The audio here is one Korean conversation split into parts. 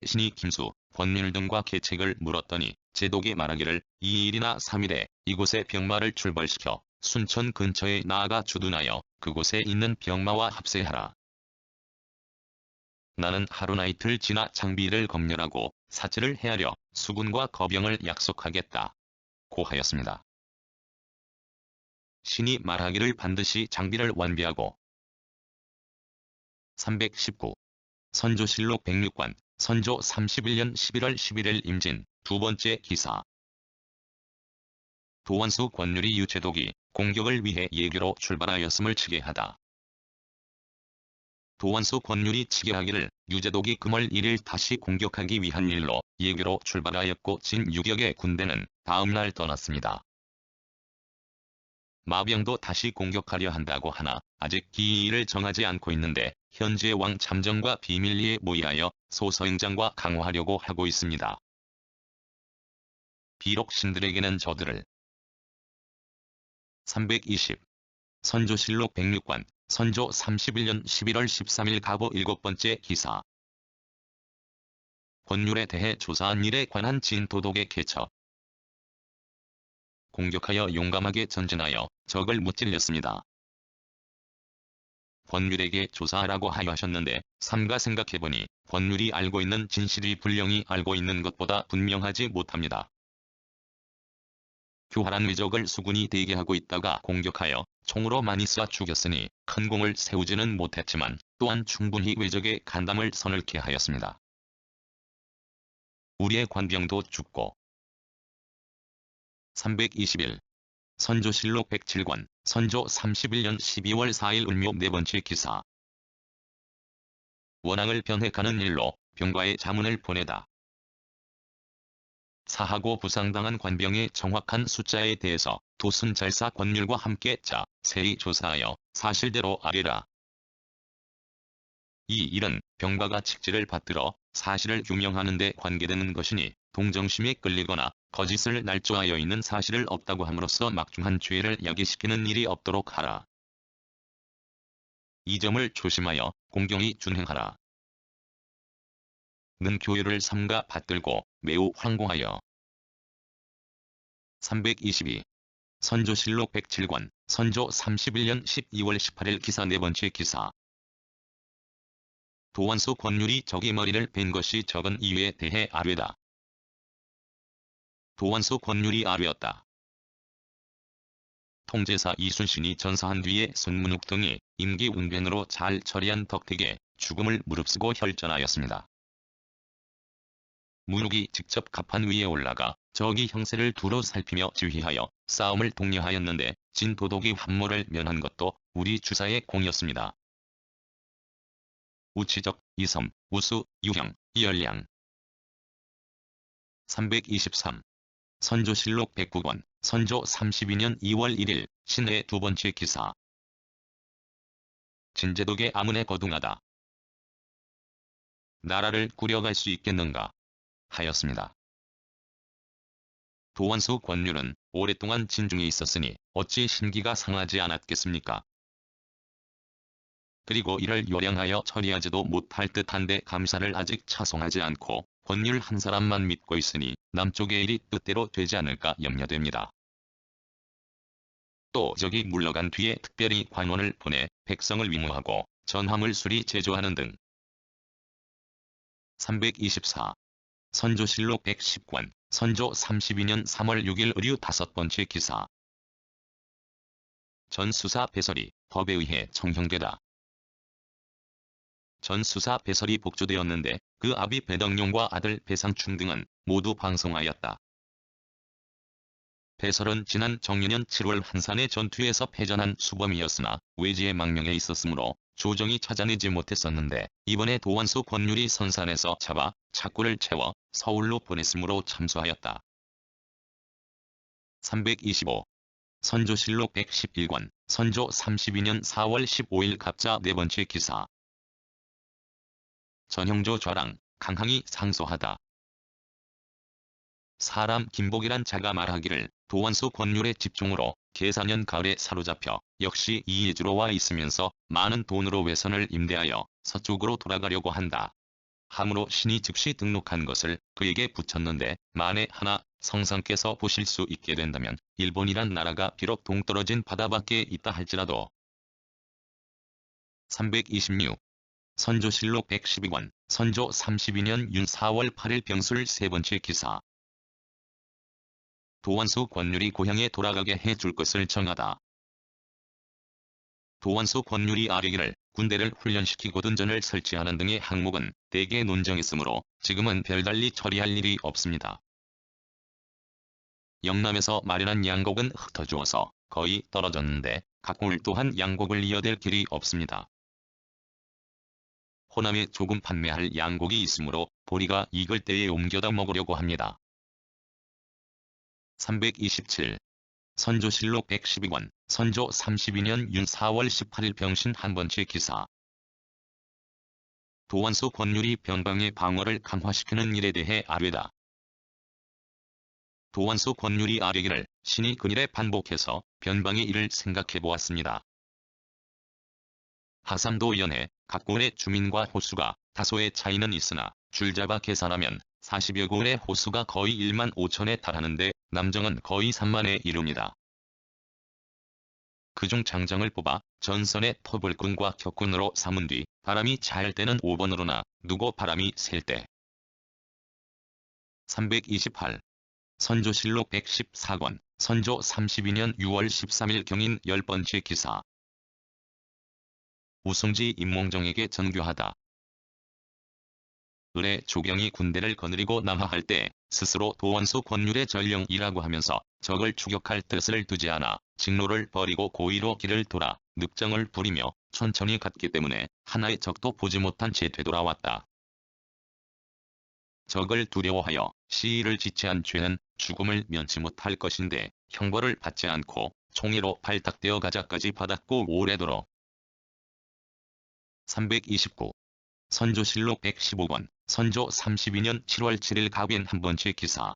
신이 김수, 권율 등과 계책을 물었더니 제독이 말하기를 2일이나 3일에 이곳에 병마를 출발시켜 순천 근처에 나아가 주둔하여 그곳에 있는 병마와 합세하라. 나는 하루나 이틀 지나 장비를 검열하고 사체를 헤아려 수군과 거병을 약속하겠다. 고 하였습니다. 신이 말하기를 반드시 장비를 완비하고 319. 선조실록 106관 선조 31년 11월 11일 임진 두 번째 기사. 도원수 권율이 유제독이 공격을 위해 예교로 출발하였음을 치게하다. 도원수 권율이 치게하기를 유제독이 금월 1일 다시 공격하기 위한 일로 예교로 출발하였고 진 6역의 군대는 다음날 떠났습니다. 마병도 다시 공격하려 한다고 하나 아직 기일을 정하지 않고 있는데 현재 왕 참정과 비밀리에 모의하여 소서행장과 강화하려고 하고 있습니다. 비록 신들에게는 저들을 320. 선조실록 106관 선조 31년 11월 13일 가보 7번째 기사. 권율에 대해 조사한 일에 관한 진도독의 개처. 공격하여 용감하게 전진하여 적을 무찔렸습니다. 권율에게 조사하라고 하셨는데 삼가 생각해보니 권율이 알고 있는 진실이 불령이 알고 있는 것보다 분명하지 못합니다. 교활한 외적을 수군이 대기하고 있다가 공격하여 총으로 많이 쏴 죽였으니 큰 공을 세우지는 못했지만 또한 충분히 외적의 간담을 서늘케 하였습니다. 우리의 관병도 죽고 321. 선조실록 107관 선조 31년 12월 4일 을묘 네 번째 기사. 원앙을 변획하는 일로 병과의 자문을 보내다. 사하고 부상당한 관병의 정확한 숫자에 대해서 도순잘사 권율과 함께 자세히 조사하여 사실대로 아뢰라. 이 일은 병과가 직지를 받들어 사실을 규명하는 데 관계되는 것이니 동정심에 끌리거나 거짓을 날조하여 있는 사실을 없다고 함으로써 막중한 죄를 야기시키는 일이 없도록 하라. 이 점을 조심하여 공경히 준행하라. 는 교율을 삼가 받들고 매우 황공하여 322. 선조실록 107관 선조 31년 12월 18일 기사 네 번째 기사. 도원수 권율이 적의 머리를 벤 것이 적은 이유에 대해 아뢰다. 도원수 권율이 아뢰었다. 통제사 이순신이 전사한 뒤에 손문욱 등이 임기응변으로 잘 처리한 덕택에 죽음을 무릅쓰고 혈전하였습니다. 문욱이 직접 갑판 위에 올라가 적의 형세를 두루 살피며 지휘하여 싸움을 독려하였는데 진도독이 함모를 면한 것도 우리 주사의 공이었습니다. 우치적, 이섬, 우수, 유형, 이열량 323. 선조실록 109권 선조 32년 2월 1일 신의 두 번째 기사. 진제독의 아문에 거둥하다. 나라를 꾸려갈 수 있겠는가 하였습니다. 도원수 권율은 오랫동안 진중에 있었으니 어찌 신기가 상하지 않았겠습니까? 그리고 이를 요량하여 처리하지도 못할 듯한데 감사를 아직 차송하지 않고 권율 한 사람만 믿고 있으니 남쪽의 일이 뜻대로 되지 않을까 염려됩니다. 또 적이 물러간 뒤에 특별히 관원을 보내 백성을 위무하고 전함을 수리 제조하는 등 324. 선조실록 110관 선조 32년 3월 6일 의류 다섯 번째 기사. 전수사 배설이 법에 의해 청형되다. 전수사 배설이 복주되었는데 그 아비 배덕룡과 아들 배상충 등은 모두 방송하였다. 배설은 지난 정유년 7월 한산의 전투에서 패전한 수범이었으나 외지의 망명에 있었으므로 조정이 찾아내지 못했었는데 이번에 도원수 권율이 선산에서 잡아 착고를 채워 서울로 보냈으므로 참수하였다. 325. 선조실록 111관 선조 32년 4월 15일 갑자 네 번째 기사. 전형조 좌랑 강항이 상소하다. 사람 김복이란 자가 말하기를 도원수 권율의 집중으로 계사년 가을에 사로잡혀 역시 이예주로 와 있으면서 많은 돈으로 외선을 임대하여 서쪽으로 돌아가려고 한다. 함으로 신이 즉시 등록한 것을 그에게 붙였는데 만에 하나 성상께서 보실 수 있게 된다면 일본이란 나라가 비록 동떨어진 바다밖에 있다 할지라도 326. 선조실록 112권 선조 32년 윤 4월 8일 병술 세 번째 기사. 도완수 권율이 고향에 돌아가게 해줄 것을 정하다. 도완수 권율이 아뢰기를 군대를 훈련시키고 둔전을 설치하는 등의 항목은 대개 논정했으므로 지금은 별달리 처리할 일이 없습니다. 영남에서 마련한 양곡은 흩어주어서 거의 떨어졌는데 각골 또한 양곡을 이어댈 길이 없습니다. 호남에 조금 판매할 양곡이 있으므로 보리가 익을 때에 옮겨다 먹으려고 합니다. 327. 선조실록 112권 선조 32년 윤 4월 18일 병신 한 번째 기사. 도완수 권율이 변방의 방어를 강화시키는 일에 대해 아뢰다. 도완수 권율이 아뢰기를 신이 근일에 반복해서 변방의 일을 생각해보았습니다. 하삼도 연해 각골의 주민과 호수가 다소의 차이는 있으나 줄잡아 계산하면 40여 골의 호수가 거의 1만 5천에 달하는데 남정은 거의 3만에 이릅니다. 그중 장정을 뽑아 전선의 터불꾼과 격군으로 삼은 뒤 바람이 잘 때는 5번으로나 누고 바람이 셀 때 328. 선조실록 114권 선조 32년 6월 13일 경인 10번째 기사. 우승지 임몽정에게 전교하다. 을에 조경이 군대를 거느리고 남하할 때 스스로 도원수 권율의 전령이라고 하면서 적을 추격할 뜻을 두지 않아 직로를 버리고 고의로 길을 돌아 늑정을 부리며 천천히 갔기 때문에 하나의 적도 보지 못한 채 되돌아왔다. 적을 두려워하여 시위를 지체한 죄는 죽음을 면치 못할 것인데 형벌을 받지 않고 총애로 발탁되어 가자까지 받았고 오래도록 329. 선조실록 115권 선조 32년 7월 7일 갑인 한 번째 기사.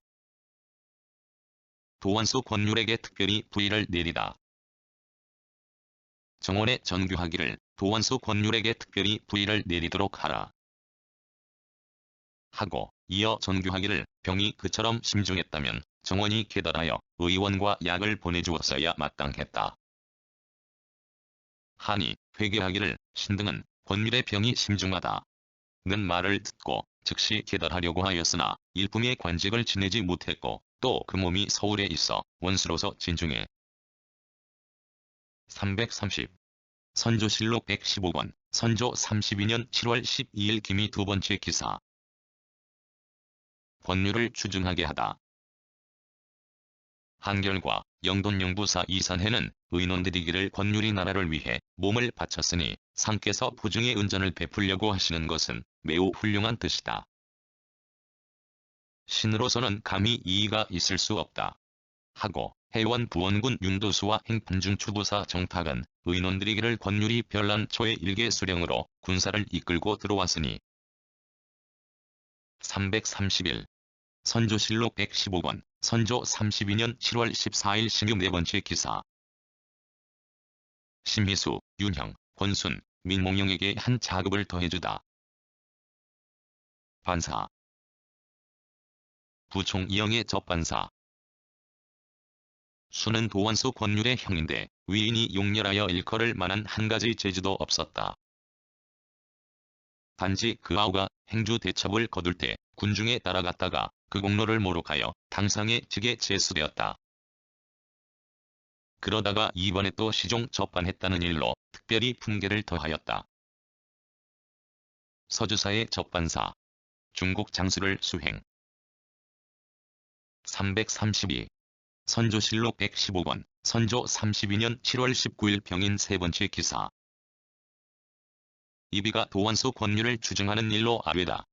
도완수 권율에게 특별히 부의를 내리다. 정원에 전교하기를 도완수 권율에게 특별히 부의를 내리도록 하라. 하고 이어 전교하기를 병이 그처럼 심중했다면 정원이 계달하여 의원과 약을 보내주었어야 마땅했다. 하니 회개하기를 신등은 권율의 병이 심중하다 는 말을 듣고 즉시 계달하려고 하였으나 일품의 관직을 지내지 못했고 또 그 몸이 서울에 있어 원수로서 진중해. 330. 선조실록 115권 선조 32년 7월 12일 김이 두 번째 기사. 권율을 추증하게 하다. 한결과 영돈영부사 이산해는 의논드리기를 권율이 나라를 위해 몸을 바쳤으니 상께서 부중의 은전을 베풀려고 하시는 것은 매우 훌륭한 뜻이다. 신으로서는 감히 이의가 있을 수 없다. 하고 해원 부원군 윤도수와 행판중 추부사 정탁은 의논드리기를 권율이 별난 초의 일개 수령으로 군사를 이끌고 들어왔으니 331. 선조실록 115권 선조 32년 7월 14일 신유 네 번째 기사. 심희수, 윤형, 권순, 민몽영에게 한 자급을 더해주다. 반사. 부총 이영의 접반사. 수는 도완수 권율의 형인데 위인이 용렬하여 일컬을 만한 한 가지 재주도 없었다. 단지 그 아우가 행주 대첩을 거둘 때 군중에 따라갔다가 그 공로를 모욕하여 당상의 직에 제수되었다. 그러다가 이번에 또 시종 접반했다는 일로 특별히 품계를 더하였다. 서주사의 접반사. 중국 장수를 수행. 332. 선조실록 115권 선조 32년 7월 19일 병인 세 번째 기사. 이비가 도완수 권율을 추증하는 일로 아뢰다.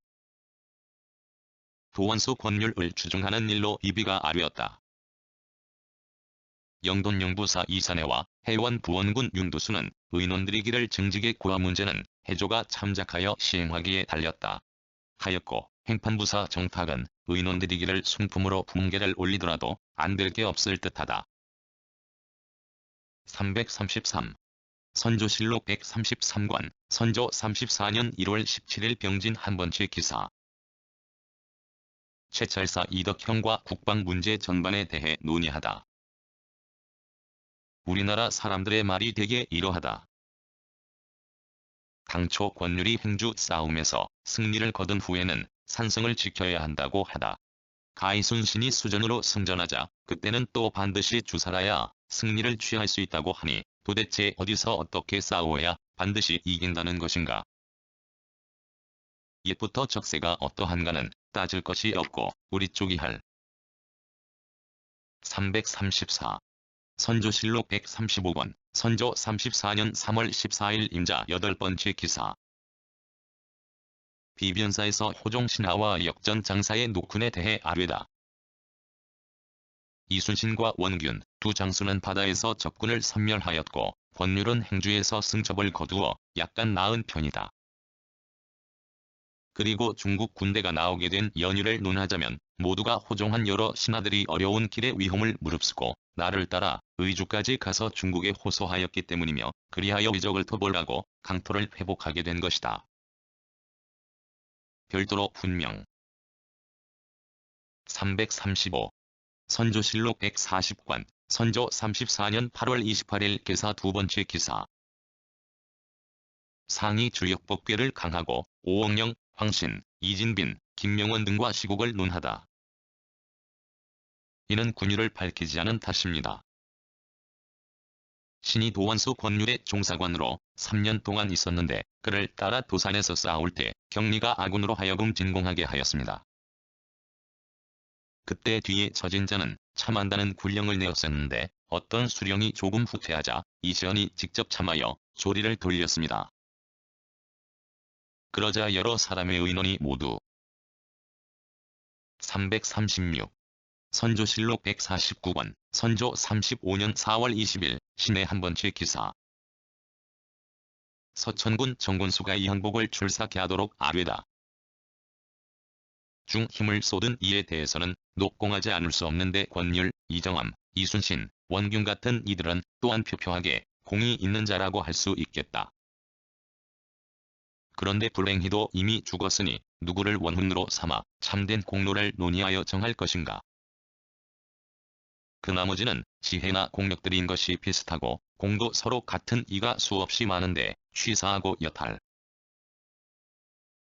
도완수 권율을 추증하는 일로 이비가 아뢰었다. 영돈영부사 이산해와 해원 부원군 윤도수는 의논드리기를 증직의 고아 문제는 해조가 참작하여 시행하기에 달렸다. 하였고 행판부사 정탁은 의논드리기를 순품으로 품계를 올리더라도 안 될 게 없을 듯하다. 333. 선조실록 133권, 선조 34년 1월 17일 병진 한번치 기사. 최찰사 이덕형과 국방 문제 전반에 대해 논의하다. 우리나라 사람들의 말이 되게 이러하다. 당초 권율이 행주 싸움에서 승리를 거둔 후에는 산성을 지켜야 한다고 하다. 가이순신이 수전으로 승전하자 그때는 또 반드시 주살아야 승리를 취할 수 있다고 하니 도대체 어디서 어떻게 싸워야 반드시 이긴다는 것인가. 옛부터 적세가 어떠한가는 따질 것이 없고 우리 쪽이 할 334. 선조실록 135권, 선조 34년 3월 14일 임자 8번째 기사. 비변사에서 호종신하와 역전 장사의 노군에 대해 아뢰다. 이순신과 원균 두 장수는 바다에서 적군을 섬멸하였고 권율은 행주에서 승접을 거두어 약간 나은 편이다. 그리고 중국 군대가 나오게 된 연유를 논하자면 모두가 호종한 여러 신하들이 어려운 길의 위험을 무릅쓰고 나를 따라 의주까지 가서 중국에 호소하였기 때문이며 그리하여 위적을 토벌하고 강토를 회복하게 된 것이다. 별도로 분명. 335. 선조실록 140권, 선조 34년 8월 28일 개사 두번째 기사. 상이 주역법궤를 강하고 오억령, 황신, 이진빈, 김명원 등과 시국을 논하다. 이는 군율을 밝히지 않은 탓입니다. 신이 도원수 권율의 종사관으로 3년 동안 있었는데 그를 따라 도산에서 싸울 때 경리가 아군으로 하여금 진공하게 하였습니다. 그때 뒤에 처진 자는 참한다는 군령을 내었었는데 어떤 수령이 조금 후퇴하자 이시연이 직접 참하여 조리를 돌렸습니다. 그러자 여러 사람의 의논이 모두 336. 선조실록 149권, 선조 35년 4월 20일, 신의 한번째 기사. 서천군 정군수가 이 항복을 출사케 하도록 아뢰다. 중 힘을 쏟은 이에 대해서는 녹공하지 않을 수 없는데 권율, 이정함, 이순신, 원균 같은 이들은 또한 표표하게 공이 있는 자라고 할 수 있겠다. 그런데 불행히도 이미 죽었으니 누구를 원훈으로 삼아 참된 공로를 논의하여 정할 것인가. 그 나머지는 지혜나 공력들인 것이 비슷하고 공도 서로 같은 이가 수없이 많은데 취사하고 여탈.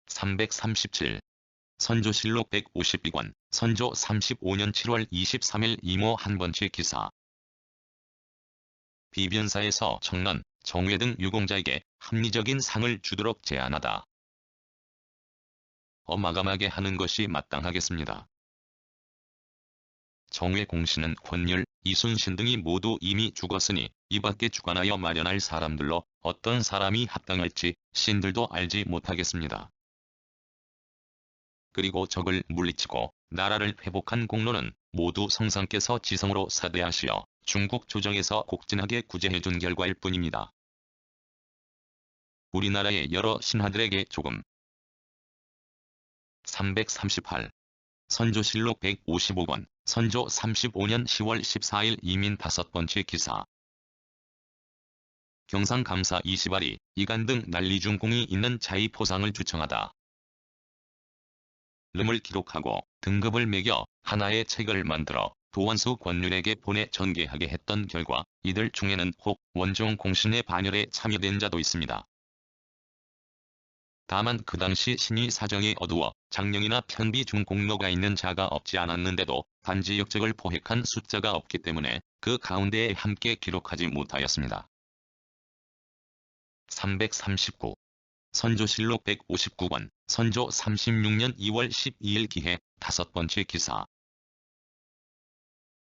337. 선조실록 152권, 선조 35년 7월 23일 이모 한번째 기사. 비변사에서 청론, 정회 등 유공자에게 합리적인 상을 주도록 제안하다. 마감하게 하는 것이 마땅하겠습니다. 정회 공신은 권율, 이순신 등이 모두 이미 죽었으니 이밖에 주관하여 마련할 사람들로 어떤 사람이 합당할지 신들도 알지 못하겠습니다. 그리고 적을 물리치고 나라를 회복한 공로는 모두 성상께서 지성으로 사대하시어 중국 조정에서 곡진하게 구제해준 결과일 뿐입니다. 우리나라의 여러 신하들에게 조금 338. 선조실록 155권, 선조 35년 10월 14일 이민 5번째 기사. 경상감사 이시발이 이간 등 난리중 공이 있는 자의 포상을 주청하다. 름을 기록하고 등급을 매겨 하나의 책을 만들어 도원수 권율에게 보내 전개하게 했던 결과 이들 중에는 혹 원종 공신의 반열에 참여된 자도 있습니다. 다만 그 당시 신이 사정이 어두워 장령이나 편비 중 공로가 있는 자가 없지 않았는데도 단지 역적을 포획한 숫자가 없기 때문에 그 가운데에 함께 기록하지 못하였습니다. 339. 선조실록 159권, 선조 36년 2월 12일 기해 5번째 기사.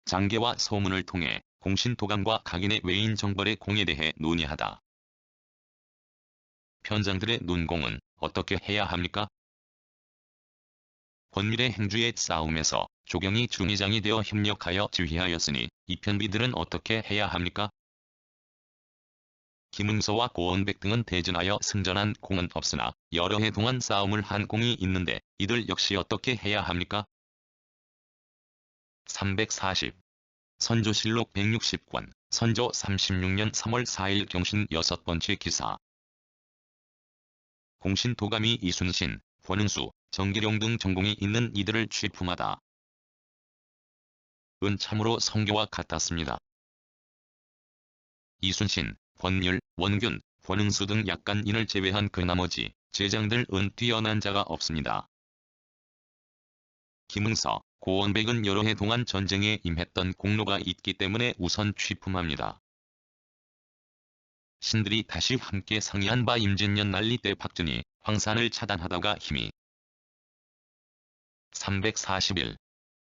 장계와 소문을 통해 공신도감과 각인의 외인 정벌의 공에 대해 논의하다. 편장들의 논공은 어떻게 해야 합니까? 권밀의 행주의 싸움에서 조경이 중의장이 되어 협력하여 지휘하였으니 이 편비들은 어떻게 해야 합니까? 김응서와 고원백 등은 대전하여 승전한 공은 없으나 여러 해 동안 싸움을 한 공이 있는데 이들 역시 어떻게 해야 합니까? 340. 선조실록 160권, 선조 36년 3월 4일 경신 6번째 기사. 공신도감이 이순신, 권은수, 정기룡 등 전공이 있는 이들을 취품하다. 은 참으로 성교와 같았습니다. 이순신, 권율, 원균, 권응수 등 약간인을 제외한 그 나머지 제장들은 뛰어난 자가 없습니다. 김응서, 고원백은 여러 해 동안 전쟁에 임했던 공로가 있기 때문에 우선 취품합니다. 신들이 다시 함께 상의한 바 임진년 난리 때 박준이 황산을 차단하다가 힘이 341.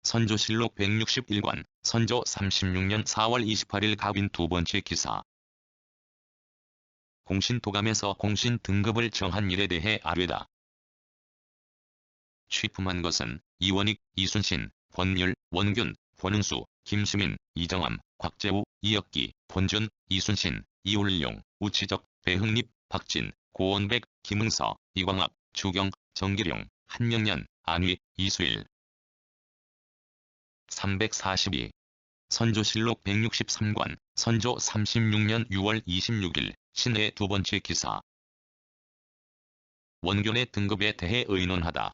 선조실록 161권, 선조 36년 4월 28일 갑인 두 번째 기사. 공신도감에서 공신 등급을 정한 일에 대해 아뢰다. 취품한 것은 이원익, 이순신, 권율, 원균, 권응수, 김시민, 이정암, 곽재우, 이혁기, 본준, 이순신, 이울룡, 우치적, 배흥립, 박진, 고원백, 김응서, 이광학, 주경, 정기룡, 한명년, 안위, 이수일. 342. 선조실록 163권, 선조 36년 6월 26일, 신해 두 번째 기사. 원균의 등급에 대해 의논하다.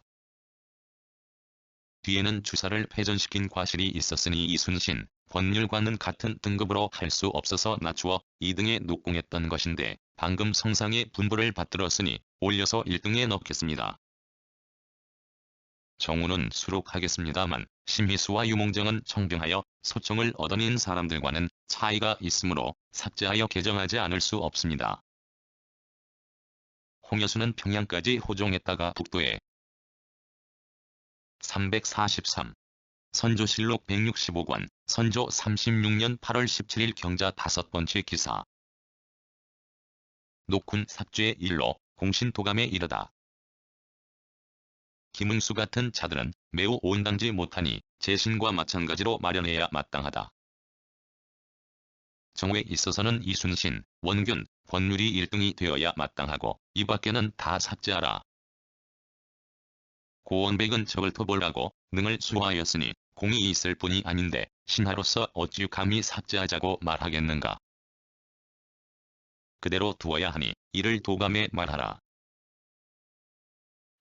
뒤에는 주사를 패전시킨 과실이 있었으니 이순신, 권율과는 같은 등급으로 할 수 없어서 낮추어 2등에 녹공했던 것인데 방금 성상의 분부를 받들었으니 올려서 1등에 넣겠습니다. 정우는 수록하겠습니다만 심희수와 유몽정은 청병하여 소청을 얻어낸 사람들과는 차이가 있으므로 삭제하여 개정하지 않을 수 없습니다. 홍여수는 평양까지 호종했다가 북도에 343. 선조실록 165권, 선조 36년 8월 17일 경자 다섯 번째 기사. 녹군 삭죄의 일로 공신도감에 이르다. 김응수 같은 자들은 매우 온당지 못하니 제신과 마찬가지로 마련해야 마땅하다. 정우에 있어서는 이순신, 원균, 권율이 1등이 되어야 마땅하고 이 밖에는 다 삭제하라. 고원백은 적을 토벌하고 능을 수호하였으니 공이 있을 뿐이 아닌데 신하로서 어찌 감히 삭제하자고 말하겠는가. 그대로 두어야 하니 이를 도감에 말하라.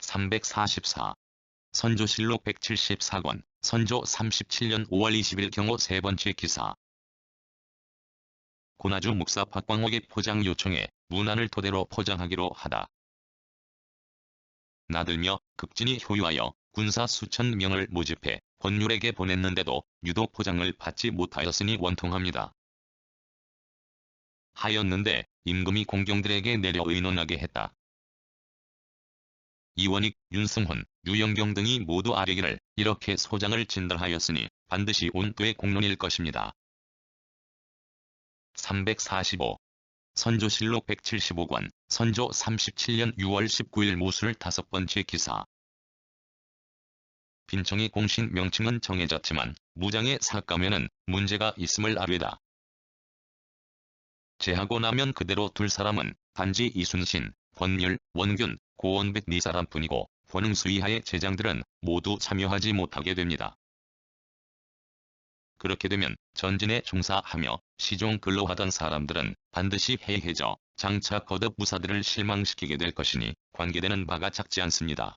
344. 선조실록 174권, 선조 37년 5월 20일 경호 세 번째 기사. 고나주 묵사 박광옥의 포장 요청에 문안을 토대로 포장하기로 하다. 나들며 극진히 효유하여 군사 수천 명을 모집해 권율에게 보냈는데도 유독 포장을 받지 못하였으니 원통합니다. 하였는데 임금이 공경들에게 내려 의논하게 했다. 이원익, 윤승훈, 유영경 등이 모두 아뢰기를 이렇게 소장을 진달하였으니 반드시 온도의 공론일 것입니다. 345. 선조실록 175권, 선조 37년 6월 19일 무술 다섯 번째 기사. 빈청이 공신 명칭은 정해졌지만 무장의 삭감에는 문제가 있음을 아뢰다. 제하고 나면 그대로 둘 사람은 단지 이순신, 권율, 원균, 고원백 네 사람뿐이고 권응수 이하의 제장들은 모두 참여하지 못하게 됩니다. 그렇게 되면 전진에 종사하며 시종 근로하던 사람들은 반드시 해해져 장차 거듭 무사들을 실망시키게 될 것이니 관계되는 바가 작지 않습니다.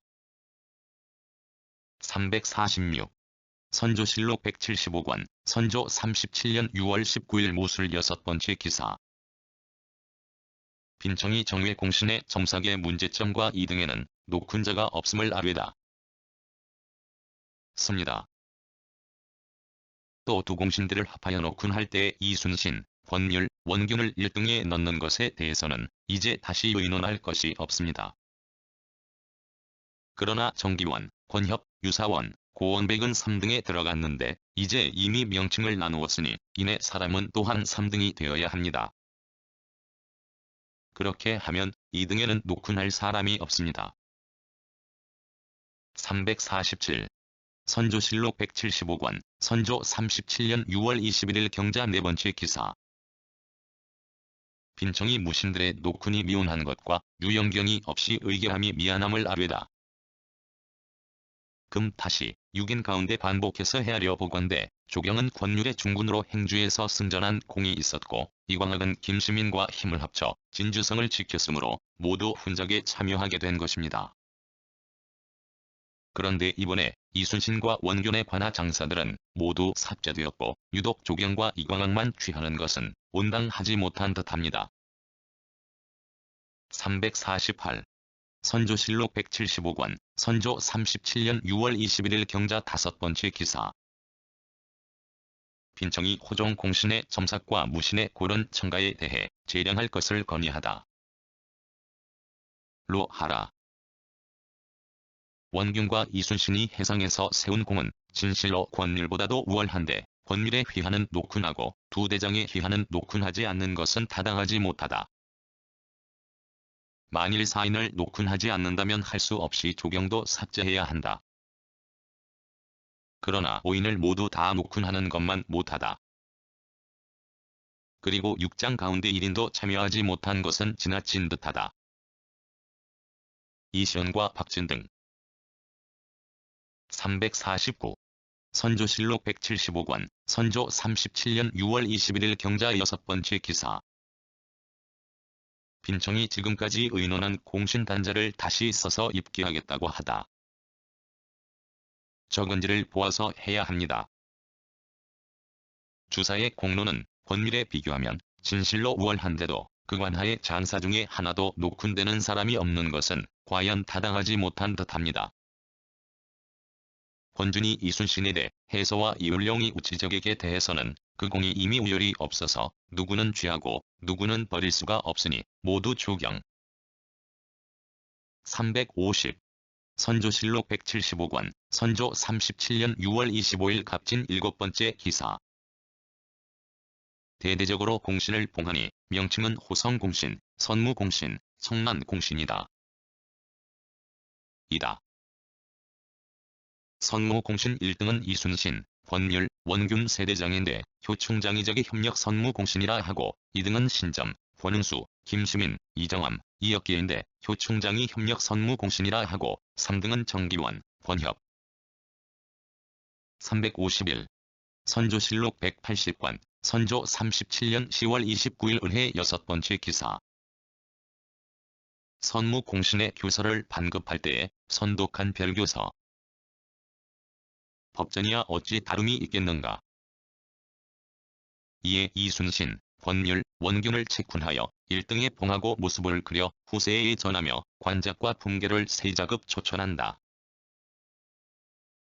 346. 선조실록 175권, 선조 37년 6월 19일 무술 여섯 번째 기사. 빈청이 정회 공신의 점삭의 문제점과 이 등에는 녹훈자가 없음을 아뢰다. 씁니다. 또 두 공신들을 합하여 녹훈할 때 이순신, 권율, 원균을 1등에 넣는 것에 대해서는 이제 다시 의논할 것이 없습니다. 그러나 정기원, 권협, 유사원, 고원백은 3등에 들어갔는데 이제 이미 명칭을 나누었으니 이내 사람은 또한 3등이 되어야 합니다. 그렇게 하면 2등에는 녹훈할 사람이 없습니다. 347. 선조실록 175권, 선조 37년 6월 21일 경자 네 번째 기사. 빈청이 무신들의 녹훈이 미운한 것과 유영경이 없이 의결함이 미안함을 아뢰다. 금 다시 6인 가운데 반복해서 헤아려 보건대 조경은 권율의 중군으로 행주에서 승전한 공이 있었고 이광학은 김시민과 힘을 합쳐 진주성을 지켰으므로 모두 훈작에 참여하게 된 것입니다. 그런데 이번에 이순신과 원균의 관하 장사들은 모두 삭제되었고 유독 조경과 이광학만 취하는 것은 온당하지 못한 듯합니다. 348. 선조실록 175권, 선조 37년 6월 21일 경자 5번째 기사. 빈청이 호종 공신의 점삭과 무신의 고른 청가에 대해 재량할 것을 건의하다. 로 하라. 원균과 이순신이 해상에서 세운 공은 진실로 권율보다도 우월한데 권율에 휘하는 노쿤하고 두 대장에 휘하는 노쿤하지 않는 것은 타당하지 못하다. 만일 사인을 노쿤하지 않는다면 할 수 없이 조경도 삭제해야 한다. 그러나 오인을 모두 다 노쿤하는 것만 못하다. 그리고 6장 가운데 1인도 참여하지 못한 것은 지나친 듯하다. 이시연과 박진 등. 349. 선조실록 175권, 선조 37년 6월 21일 경자 6번째 기사. 빈청이 지금까지 의논한 공신단자를 다시 써서 입기하겠다고 하다. 적은지를 보아서 해야 합니다. 주사의 공로는 권율에 비교하면 진실로 우월한데도 그 관하의 장사 중에 하나도 노쿤되는 사람이 없는 것은 과연 타당하지 못한 듯합니다. 권준이 이순신에 대해 해서와 이율룡이 우치적에게 대해서는 그 공이 이미 우열이 없어서 누구는 취하고 누구는 버릴 수가 없으니 모두 조경. 350. 선조실록 175권, 선조 37년 6월 25일 갑진 7번째 기사. 대대적으로 공신을 봉하니 명칭은 호성공신, 선무공신, 성난공신이다. 이다. 선무공신 1등은 이순신, 권율, 원균 세대장인데 효충장이적의 협력 선무공신이라 하고 2등은 신점, 권은수, 김시민, 이정암, 이혁기인데 효충장이 협력 선무공신이라 하고 3등은 정기원, 권협. 351. 선조실록 180권, 선조 37년 10월 29일 을해 6번째 기사. 선무공신의 교서를 반급할 때에 선독한 별교서. 법전이야 어찌 다름이 있겠는가. 이에 이순신, 권율, 원균을 책훈하여 1등에 봉하고 모습을 그려 후세에 전하며 관작과 품계를 세자급 초천한다.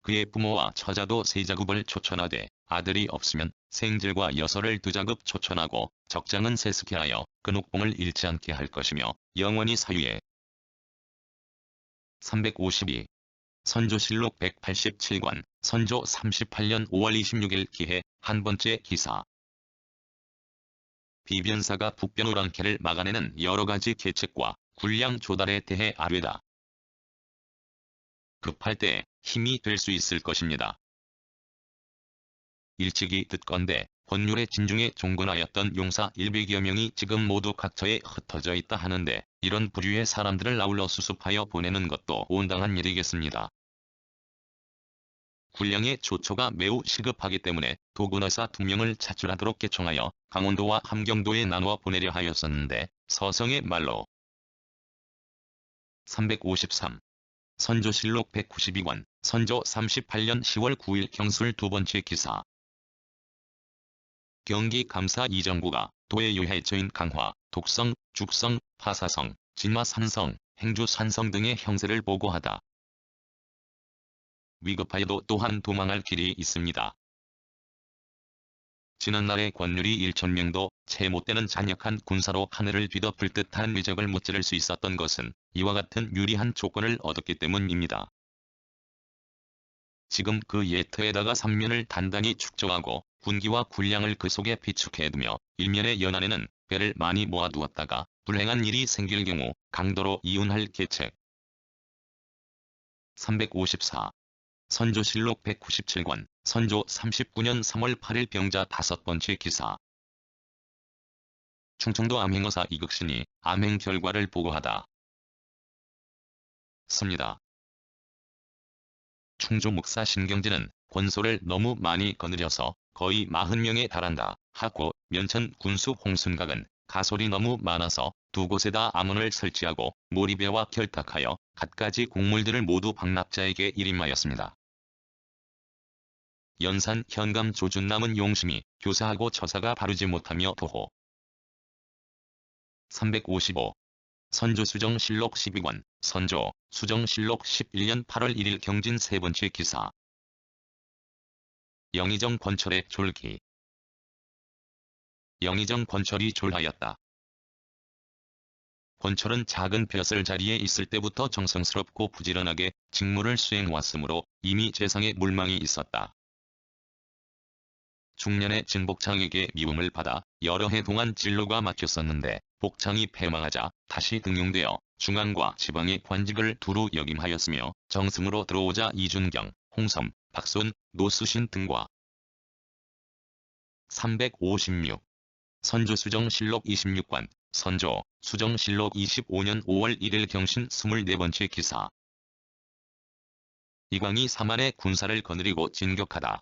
그의 부모와 처자도 세자급을 초천하되 아들이 없으면 생질과 여서를 2자급 초천하고 적장은 세습케하여 근옥봉을 잃지 않게 할 것이며 영원히 사유에. 352. 선조실록 187권, 선조 38년 5월 26일 기해 한 번째 기사. 비변사가 북변오랑캐를 막아내는 여러가지 계책과 군량 조달에 대해 아뢰다. 급할 때 힘이 될 수 있을 것입니다. 일찍이 듣건대 권율의 진중에 종근하였던 용사 100여 명이 지금 모두 각처에 흩어져 있다 하는데 이런 부류의 사람들을 아울러 수습하여 보내는 것도 온당한 일이겠습니다. 군량의 조처가 매우 시급하기 때문에 도군의사 2명을 차출하도록 개청하여 강원도와 함경도에 나누어 보내려 하였었는데 서성의 말로. 353. 선조실록 192권, 선조 38년 10월 9일 경술 2번째 기사. 경기 감사 이정구가 도의 유해처인 강화, 독성, 죽성, 파사성, 진마산성, 행주산성 등의 형세를 보고하다. 위급하여도 또한 도망할 길이 있습니다. 지난날의 권율이 1,000명도 채 못되는 잔역한 군사로 하늘을 뒤덮을 듯한 위적을 무찌를 수 있었던 것은 이와 같은 유리한 조건을 얻었기 때문입니다. 지금 그 예터에다가 삼면을 단단히 축적하고 군기와 군량을 그 속에 비축해두며 일면의 연안에는 배를 많이 모아두었다가 불행한 일이 생길 경우 강도로 이운할 계책. 354. 선조실록 197권, 선조 39년 3월 8일 병자 5번째 기사. 충청도 암행어사 이극신이 암행 결과를 보고하다. 습니다. 충주 묵사 신경진은 권소를 너무 많이 거느려서 거의 40명에 달한다 하고, 면천 군수 홍순각은 가솔이 너무 많아서 두 곳에다 암원을 설치하고 몰입회와 결탁하여 갖가지 곡물들을 모두 박납자에게 일임하였습니다. 연산 현감 조준 남은 용심이 교사하고 처사가 바르지 못하며 도호. 355. 선조수정실록 12권, 선조, 수정실록 11년 8월 1일 경진 세 번째 기사. 영의정 권철의 졸기. 영의정 권철이 졸하였다. 권철은 작은 벼슬 자리에 있을 때부터 정성스럽고 부지런하게 직무를 수행왔으므로 이미 재상에 물망이 있었다. 중년에 진복창에게 미움을 받아 여러 해 동안 진로가 막혔었는데 복창이 패망하자 다시 등용되어 중앙과 지방의 관직을 두루 역임하였으며 정승으로 들어오자 이준경, 홍섬, 박손, 노수신 등과 356. 선조수정실록 26권, 선조, 수정실록 25년 5월 1일 경신 24번째 기사. 이광이 사만의 군사를 거느리고 진격하다.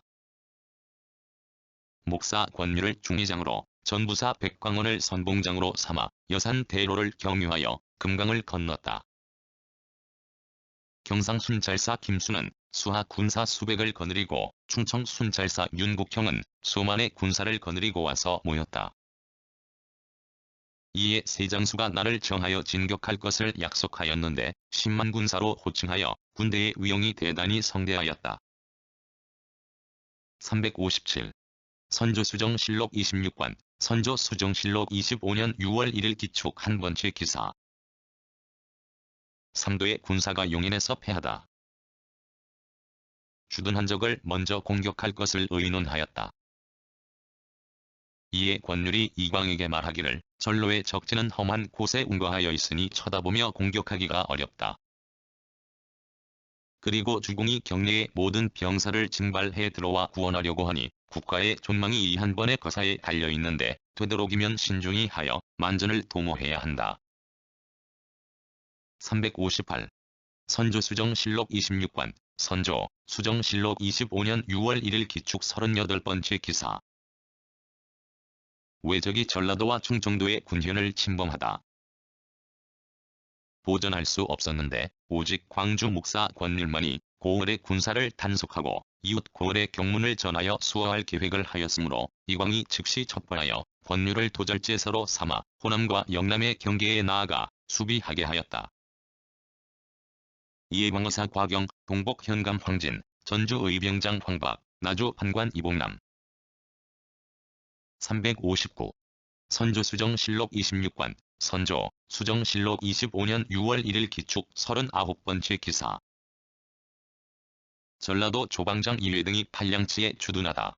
목사 권유를 중의장으로, 전부사 백광원을 선봉장으로 삼아 여산 대로를 경유하여 금강을 건넜다. 경상 순찰사 김수는 수하 군사 수백을 거느리고 충청 순찰사 윤국형은 수만의 군사를 거느리고 와서 모였다. 이에 세장수가 나를 정하여 진격할 것을 약속하였는데 10만 군사로 호칭하여 군대의 위용이 대단히 성대하였다. 357. 선조수정실록 26권, 선조수정실록 25년 6월 1일 기축 한 번째 기사. 삼도의 군사가 용인에서 패하다. 주둔 한적을 먼저 공격할 것을 의논하였다. 이에 권율이 이광에게 말하기를 전로의 적지는 험한 곳에 운거하여 있으니 쳐다보며 공격하기가 어렵다. 그리고 주공이 경내의 모든 병사를 징발해 들어와 구원하려고 하니 국가의 존망이 이 한 번의 거사에 달려있는데 되도록이면 신중히 하여 만전을 도모해야 한다. 358. 선조수정실록 26권, 선조, 수정실록 25년 6월 1일 기축 38번째 기사. 왜적이 전라도와 충청도의 군현을 침범하다. 보전할 수 없었는데 오직 광주 묵사 권율만이 고을의 군사를 단속하고 이웃 고을의 경문을 전하여 수호할 계획을 하였으므로 이광이 즉시 첩벌하여 권율을 도절제서로 삼아 호남과 영남의 경계에 나아가 수비하게 하였다. 이에 광의사 과경, 동복 현감 황진, 전주 의병장 황박, 나주 판관 이봉남. 359. 선조수정실록 26권, 선조, 수정실록 25년 6월 1일 기축 39번째 기사. 전라도 조방장 이회 등이 팔량치에 주둔하다.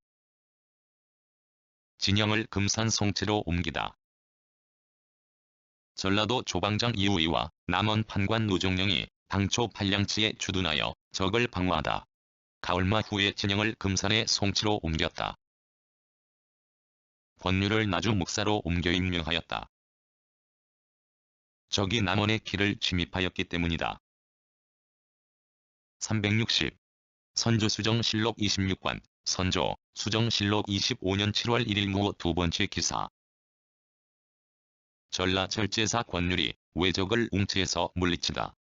진영을 금산 송채로 옮기다. 전라도 조방장 이우이와 남원 판관 노종령이 당초 팔량치에 주둔하여 적을 방어하다. 가을마 후에 진영을 금산의 송치로 옮겼다. 권율을 나주 묵사로 옮겨 임명하였다. 적이 남원의 길을 침입하였기 때문이다. 360. 선조수정실록 26권, 선조, 수정실록 25년 7월 1일 무호 두 번째 기사. 전라 절제사 권율이 왜적을 웅치에서 물리치다.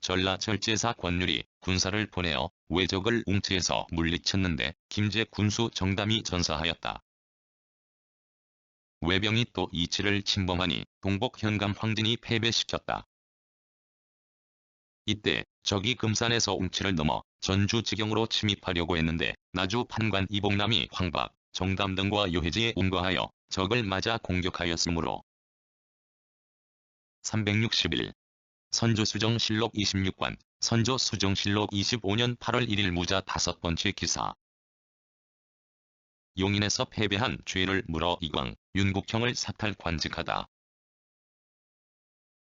전라 절제사 권율이 군사를 보내어 왜적을 웅치에서 물리쳤는데 김제 군수 정담이 전사하였다. 왜병이 또 이치를 침범하니 동복 현감 황진이 패배시켰다. 이때 적이 금산에서 웅치를 넘어 전주 지경으로 침입하려고 했는데 나주 판관 이봉남이 황박, 정담 등과 요해지에 운거하여 적을 맞아 공격하였으므로. 361. 선조수정실록 26권, 선조수정실록 25년 8월 1일 무자 다섯 번째 기사. 용인에서 패배한 죄를 물어 이광, 윤국형을 사탈 관직하다.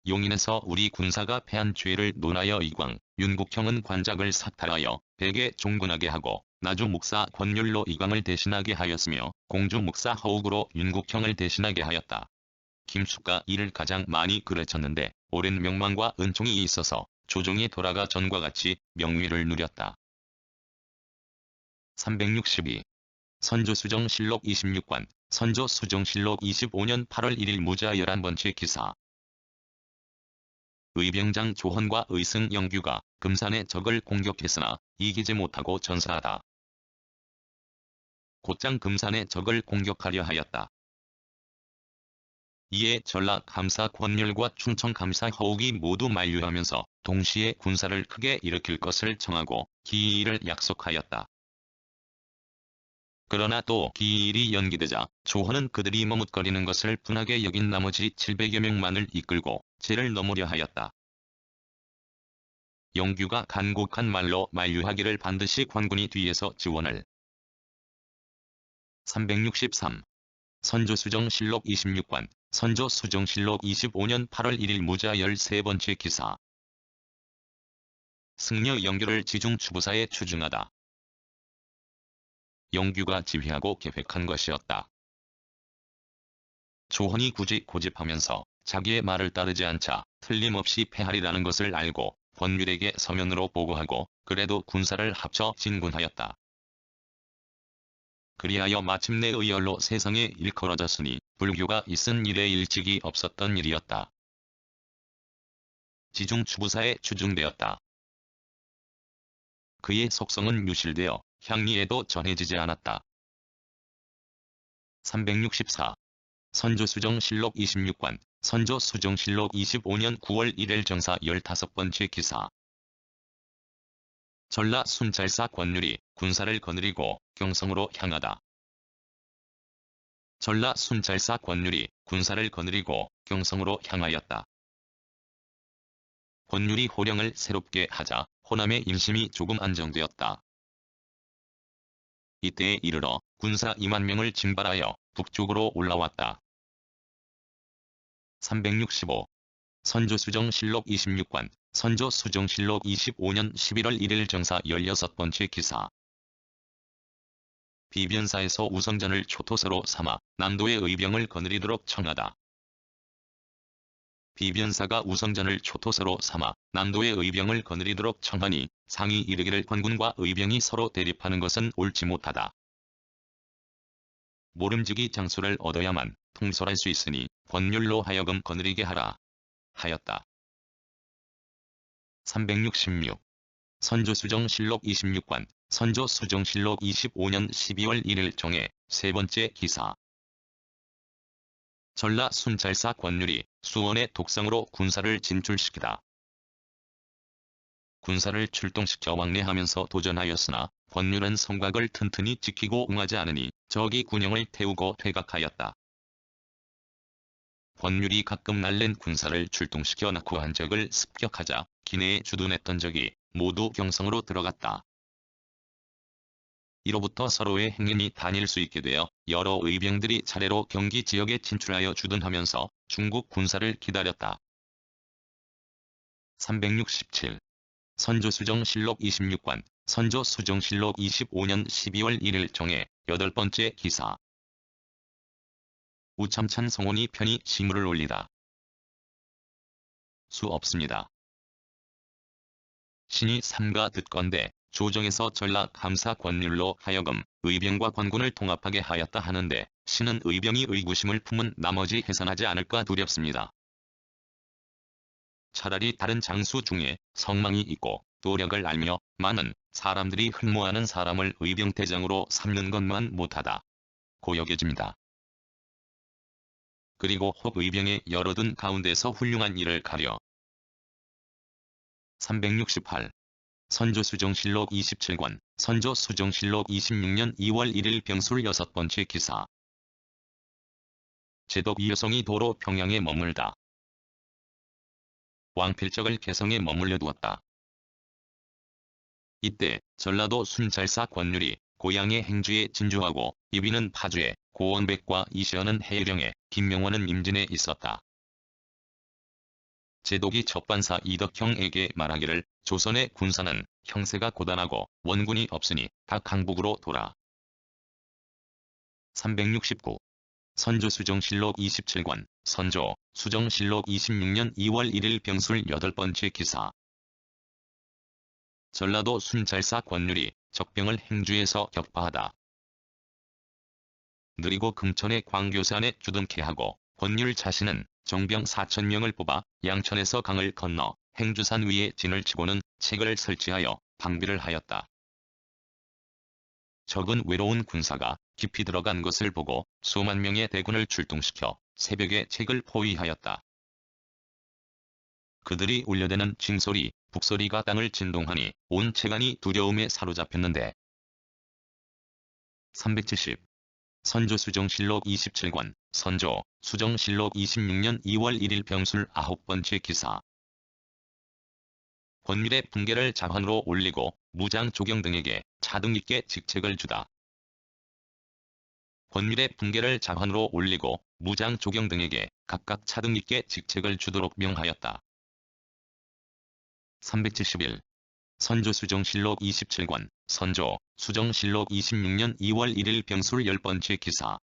용인에서 우리 군사가 패한 죄를 논하여 이광, 윤국형은 관작을 사탈하여 백에 종군하게 하고 나주 묵사 권율로 이광을 대신하게 하였으며 공주 묵사 허욱으로 윤국형을 대신하게 하였다. 김숙가 이를 가장 많이 그르쳤는데 오랜 명망과 은총이 있어서 조정이 돌아가 전과 같이 명위를 누렸다. 362. 선조수정실록 26권, 선조수정실록 25년 8월 1일 무자 11번째 기사. 의병장 조헌과 의승 영규가 금산의 적을 공격했으나 이기지 못하고 전사하다. 곧장 금산의 적을 공격하려 하였다. 이에 전라 감사 권율과 충청 감사 허욱이 모두 만류하면서 동시에 군사를 크게 일으킬 것을 청하고 기일을 약속하였다. 그러나 또 기일이 연기되자 조헌은 그들이 머뭇거리는 것을 분하게 여긴 나머지 700여 명만을 이끌고 제를 넘으려 하였다. 영규가 간곡한 말로 만류하기를 반드시 관군이 뒤에서 지원을. 363. 선조수정실록 26권, 선조수정실록 25년 8월 1일 무자 13번째 기사. 승려 영규를 지중추부사에 추중하다. 영규가 지휘하고 계획한 것이었다. 조헌이 굳이 고집하면서 자기의 말을 따르지 않자 틀림없이 패하리라는 것을 알고 권율에게 서면으로 보고하고 그래도 군사를 합쳐 진군하였다. 그리하여 마침내 의열로 세상에 일컬어졌으니 불교가 있은 일에 일찍이 없었던 일이었다. 지중추부사에 추중되었다. 그의 속성은 유실되어 향리에도 전해지지 않았다. 364. 선조수정실록 26권, 선조수정실록 25년 9월 1일 정사 15번째 기사. 전라 순찰사 권율이 군사를 거느리고 경성으로 향하다. 전라 순찰사 권율이 군사를 거느리고 경성으로 향하였다. 권율이 호령을 새롭게 하자 호남의 인심이 조금 안정되었다. 이때에 이르러 군사 2만 명을 징발하여 북쪽으로 올라왔다. 365. 선조수정실록 26권, 선조수정실록 25년 11월 1일 정사 16번째 기사. 비변사에서 우성전을 초토서로 삼아 남도의 의병을 거느리도록 청하다. 비변사가 우성전을 초토서로 삼아 남도의 의병을 거느리도록 청하니 상이 이르기를 관군과 의병이 서로 대립하는 것은 옳지 못하다. 모름지기 장수를 얻어야만 통솔할 수 있으니 권율로 하여금 거느리게 하라. 하였다. 366. 선조수정실록 26권, 선조수정실록 25년 12월 1일 정해 세 번째 기사. 전라 순찰사 권율이 수원의 독성으로 군사를 진출시키다. 군사를 출동시켜 왕래하면서 도전하였으나 권율은 성곽을 튼튼히 지키고 응하지 않으니 적이 군영을 태우고 퇴각하였다. 권율이 가끔 날랜 군사를 출동시켜 낙후한 적을 습격하자 기내에 주둔했던 적이 모두 경성으로 들어갔다. 이로부터 서로의 행인이 다닐 수 있게 되어 여러 의병들이 차례로 경기 지역에 진출하여 주둔하면서 중국 군사를 기다렸다. 367. 선조수정실록 26권, 선조수정실록 25년 12월 1일 정해 8번째 기사. 우참찬 성원이 편히 시무를 올리다. 수 없습니다. 신이 삼가 듣건대 조정에서 전라 감사 권율로 하여금 의병과 관군을 통합하게 하였다 하는데 신은 의병이 의구심을 품은 나머지 해산하지 않을까 두렵습니다. 차라리 다른 장수 중에 성망이 있고 도력을 알며 많은 사람들이 흠모하는 사람을 의병대장으로 삼는 것만 못하다 고 여겨집니다. 그리고 혹 의병의 여럿은 가운데서 훌륭한 일을 가려. 368. 선조수정실록 27권, 선조수정실록 26년 2월 1일 병술 6번째 기사. 제독 이여성이 도로 평양에 머물다. 왕필적을 개성에 머물려 두었다. 이때 전라도 순찰사 권율이 고향의 행주에 진주하고 이비는 파주에, 고원백과 이시연은 해령에, 김명원은 임진에 있었다. 제독이 첫반사 이덕형에게 말하기를 조선의 군사는 형세가 고단하고 원군이 없으니 다 강북으로 돌아. 369. 선조수정실록 27권, 선조, 수정실록 26년 2월 1일 병술 8번째 기사. 전라도 순찰사 권율이 적병을 행주에서 격파하다. 느리고 금천의 광교산에 주둔케 하고 권율 자신은 정병 4,000명을 뽑아 양천에서 강을 건너 행주산 위에 진을 치고는 책을 설치하여 방비를 하였다. 적은 외로운 군사가 깊이 들어간 것을 보고 수만 명의 대군을 출동시켜 새벽에 책을 포위하였다. 그들이 울려대는 징소리, 북소리가 땅을 진동하니 온 채간이 두려움에 사로잡혔는데 370. 선조수정실록 27권, 선조, 수정실록 26년 2월 1일 병술 9번째 기사. 권율의 분계를 자환으로 올리고 무장 조경 등에게 차등 있게 직책을 주다. 권율의 분계를 자환으로 올리고 무장 조경 등에게 각각 차등 있게 직책을 주도록 명하였다. 371. 선조수정실록 27권, 선조, 수정실록 26년 2월 1일 병술 10번째 기사.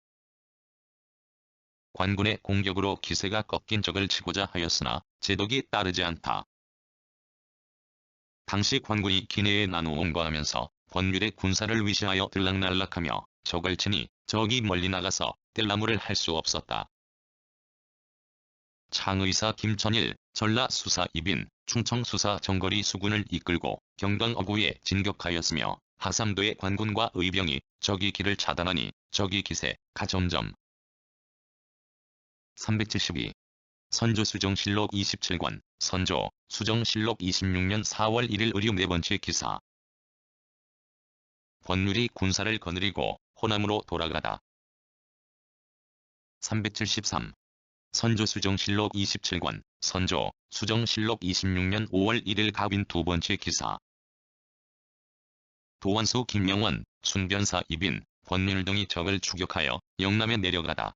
관군의 공격으로 기세가 꺾인 적을 치고자 하였으나 제독이 따르지 않다. 당시 관군이 기내에 나누온거하면서 권율의 군사를 위시하여 들락날락하며 적을 치니 적이 멀리 나가서 뗄나무를 할 수 없었다. 창의사 김천일, 전라수사 이빈, 충청수사 정거리 수군을 이끌고 경강어구에 진격하였으며 하삼도의 관군과 의병이 적이 길을 차단하니 적이 기세 가점점. 372. 선조수정실록 27권, 선조, 수정실록 26년 4월 1일 의류 4번째 기사. 권율이 군사를 거느리고 호남으로 돌아가다. 373. 선조수정실록 27권, 선조, 수정실록 26년 5월 1일 갑인 2번째 기사. 도완수 김명원, 순변사 이빈, 권율 등이 적을 추격하여 영남에 내려가다.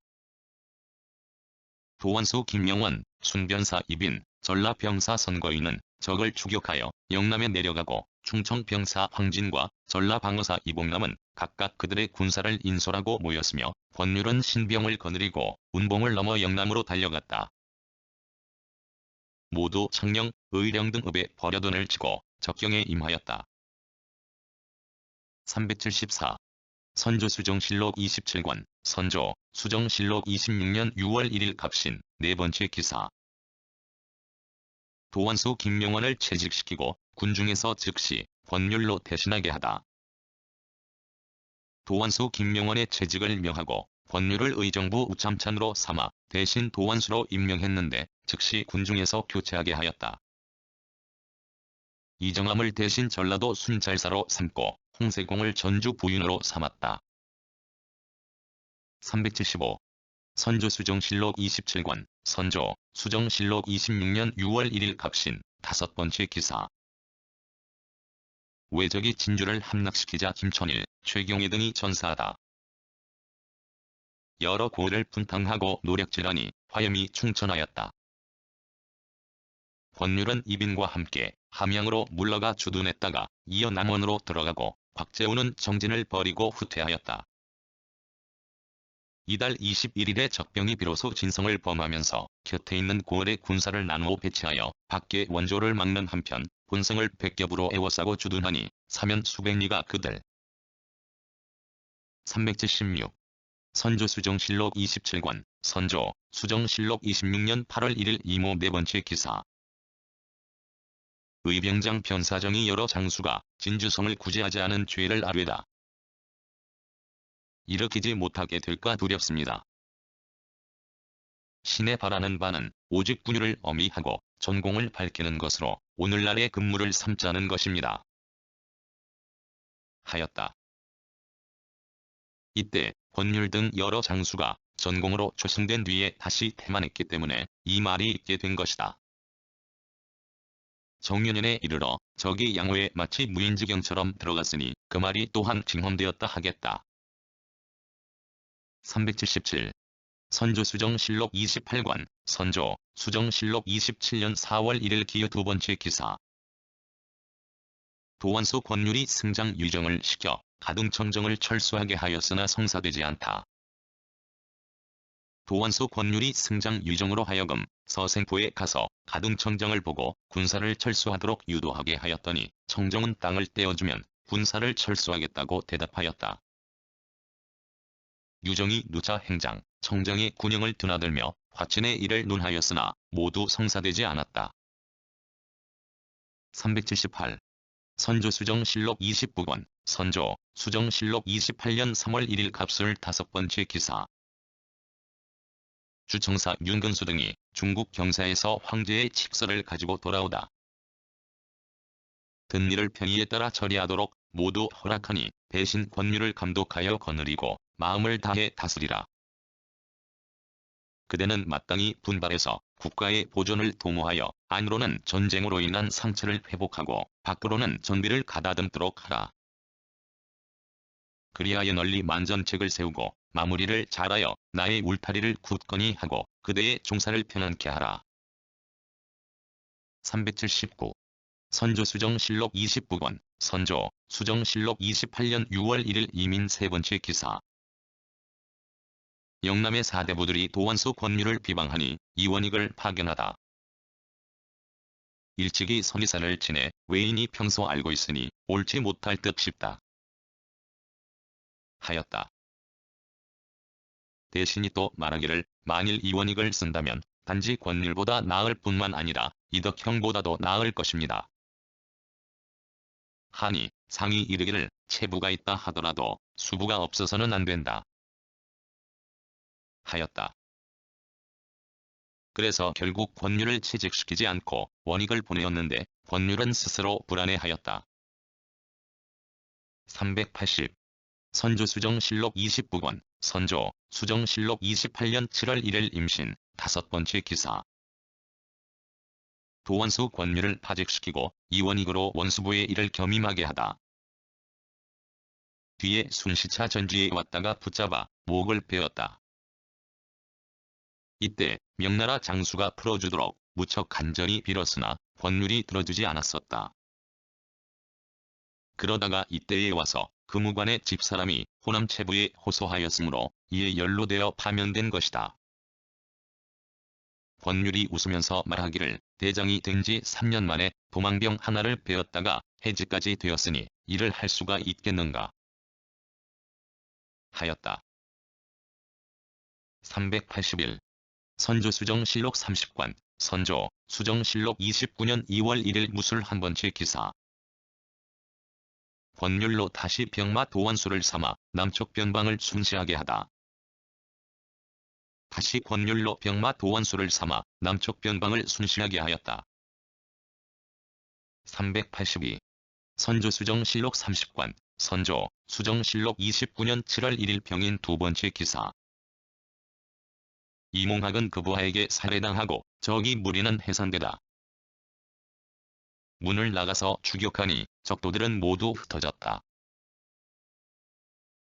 도완수 김명원, 순변사 이빈, 전라병사 선거인은 적을 추격하여 영남에 내려가고 충청병사 황진과 전라방어사 이봉남은 각각 그들의 군사를 인솔하고 모였으며 권율은 신병을 거느리고 운봉을 넘어 영남으로 달려갔다. 모두 창녕, 의령 등 읍에 버려둔을 치고 적경에 임하였다. 374. 선조수정실록 27권, 선조, 수정실록 26년 6월 1일 갑신 4번째 기사. 도완수 김명원을 채직시키고 군중에서 즉시 권율로 대신하게 하다. 도완수 김명원의 채직을 명하고 권율을 의정부 우참찬으로 삼아 대신 도완수로 임명했는데 즉시 군중에서 교체하게 하였다. 이정함을 대신 전라도 순찰사로 삼고 홍세공을 전주 부윤으로 삼았다. 375. 선조수정실록 27권, 선조, 수정실록 26년 6월 1일 갑신 5번째 기사. 외적이 진주를 함락시키자 김천일, 최경희 등이 전사하다. 여러 고을을 분탕하고 노략질하니 화염이 충천하였다. 권율은 이빈과 함께 함양으로 물러가 주둔했다가 이어 남원으로 들어가고 곽재우는 정진을 버리고 후퇴하였다. 이달 21일에 적병이 비로소 진성을 범하면서 곁에 있는 고을의 군사를 나누어 배치하여 밖에 원조를 막는 한편 본성을 백겹으로 에워싸고 주둔하니 사면 수백리가 그들. 376. 선조수정실록 27권, 선조, 수정실록 26년 8월 1일 이모 4번째 기사. 의병장 변사정이 여러 장수가 진주성을 구제하지 않은 죄를 아뢰다. 일으키지 못하게 될까 두렵습니다. 신에 바라는 바는 오직 군율을 어미하고 전공을 밝히는 것으로 오늘날의 근무를 삼자는 것입니다. 하였다. 이때 권율 등 여러 장수가 전공으로 초승된 뒤에 다시 태만했기 때문에 이 말이 있게 된 것이다. 정유년에 이르러 적이 양호에 마치 무인지경처럼 들어갔으니 그 말이 또한 징험되었다 하겠다. 377. 선조수정실록 28권, 선조, 수정실록 27년 4월 1일 기유 2번째 기사. 도완수 권율이 승장 유정을 시켜 가등청정을 철수하게 하였으나 성사되지 않다. 도완수 권율이 승장 유정으로 하여금 서생포에 가서 가등청정을 보고 군사를 철수하도록 유도하게 하였더니 청정은 땅을 떼어주면 군사를 철수하겠다고 대답하였다. 유정이 누차 행장, 청정의 군영을 드나들며 화친의 일을 논하였으나 모두 성사되지 않았다. 378. 선조수정실록 29권, 선조, 수정실록 28년 3월 1일 갑술 5번째 기사. 주청사 윤근수 등이 중국 경사에서 황제의 칙서를 가지고 돌아오다. 든 일을 편의에 따라 처리하도록 모두 허락하니 대신 권율을 감독하여 거느리고 마음을 다해 다스리라. 그대는 마땅히 분발해서 국가의 보존을 도모하여 안으로는 전쟁으로 인한 상처를 회복하고 밖으로는 전비를 가다듬도록 하라. 그리하여 널리 만전책을 세우고 마무리를 잘하여 나의 울타리를 굳건히 하고 그대의 종사를 편안케 하라. 379. 선조수정실록 29권, 선조, 수정실록 28년 6월 1일 이민 3번째 기사. 영남의 사대부들이 도완수 권율을 비방하니 이원익을 파견하다. 일찍이 선의사를 지내 외인이 평소 알고 있으니 옳지 못할 듯 싶다. 하였다. 대신이 또 말하기를 만일 이원익을 쓴다면 단지 권율보다 나을 뿐만 아니라 이덕형보다도 나을 것입니다. 하니 상이 이르기를 체부가 있다 하더라도 수부가 없어서는 안 된다. 하였다. 그래서 결국 권율을 취직시키지 않고 원익을 보내었는데 권율은 스스로 불안해하였다. 380. 선조수정실록 29권, 선조, 수정실록 28년 7월 1일 임신 5번째 기사. 도완수 권율을 파직시키고 이원익으로 원수부의 일을 겸임하게 하다. 뒤에 순시차 전지에 왔다가 붙잡아 목을 베었다. 이때 명나라 장수가 풀어주도록 무척 간절히 빌었으나 권율이 들어주지 않았었다. 그러다가 이때에 와서 금우관의 집사람이 호남체부에 호소하였으므로 이에 연루되어 파면된 것이다. 권율이 웃으면서 말하기를 대장이 된 지 3년 만에 도망병 하나를 베었다가 해지까지 되었으니 일을 할 수가 있겠는가 하였다. 381. 선조수정실록 30권, 선조, 수정실록 29년 2월 1일 무술 1번째 기사. 권율로 다시 병마 도완수를 삼아 남쪽 변방을 순시하게 하다. 다시 권율로 병마 도완수를 삼아 남쪽 변방을 순시하게 하였다. 382. 선조수정실록 30권, 선조, 수정실록 29년 7월 1일 병인 2번째 기사. 이몽학은 그 부하에게 살해당하고 적이 무리는 해산되다. 문을 나가서 추격하니 적도들은 모두 흩어졌다.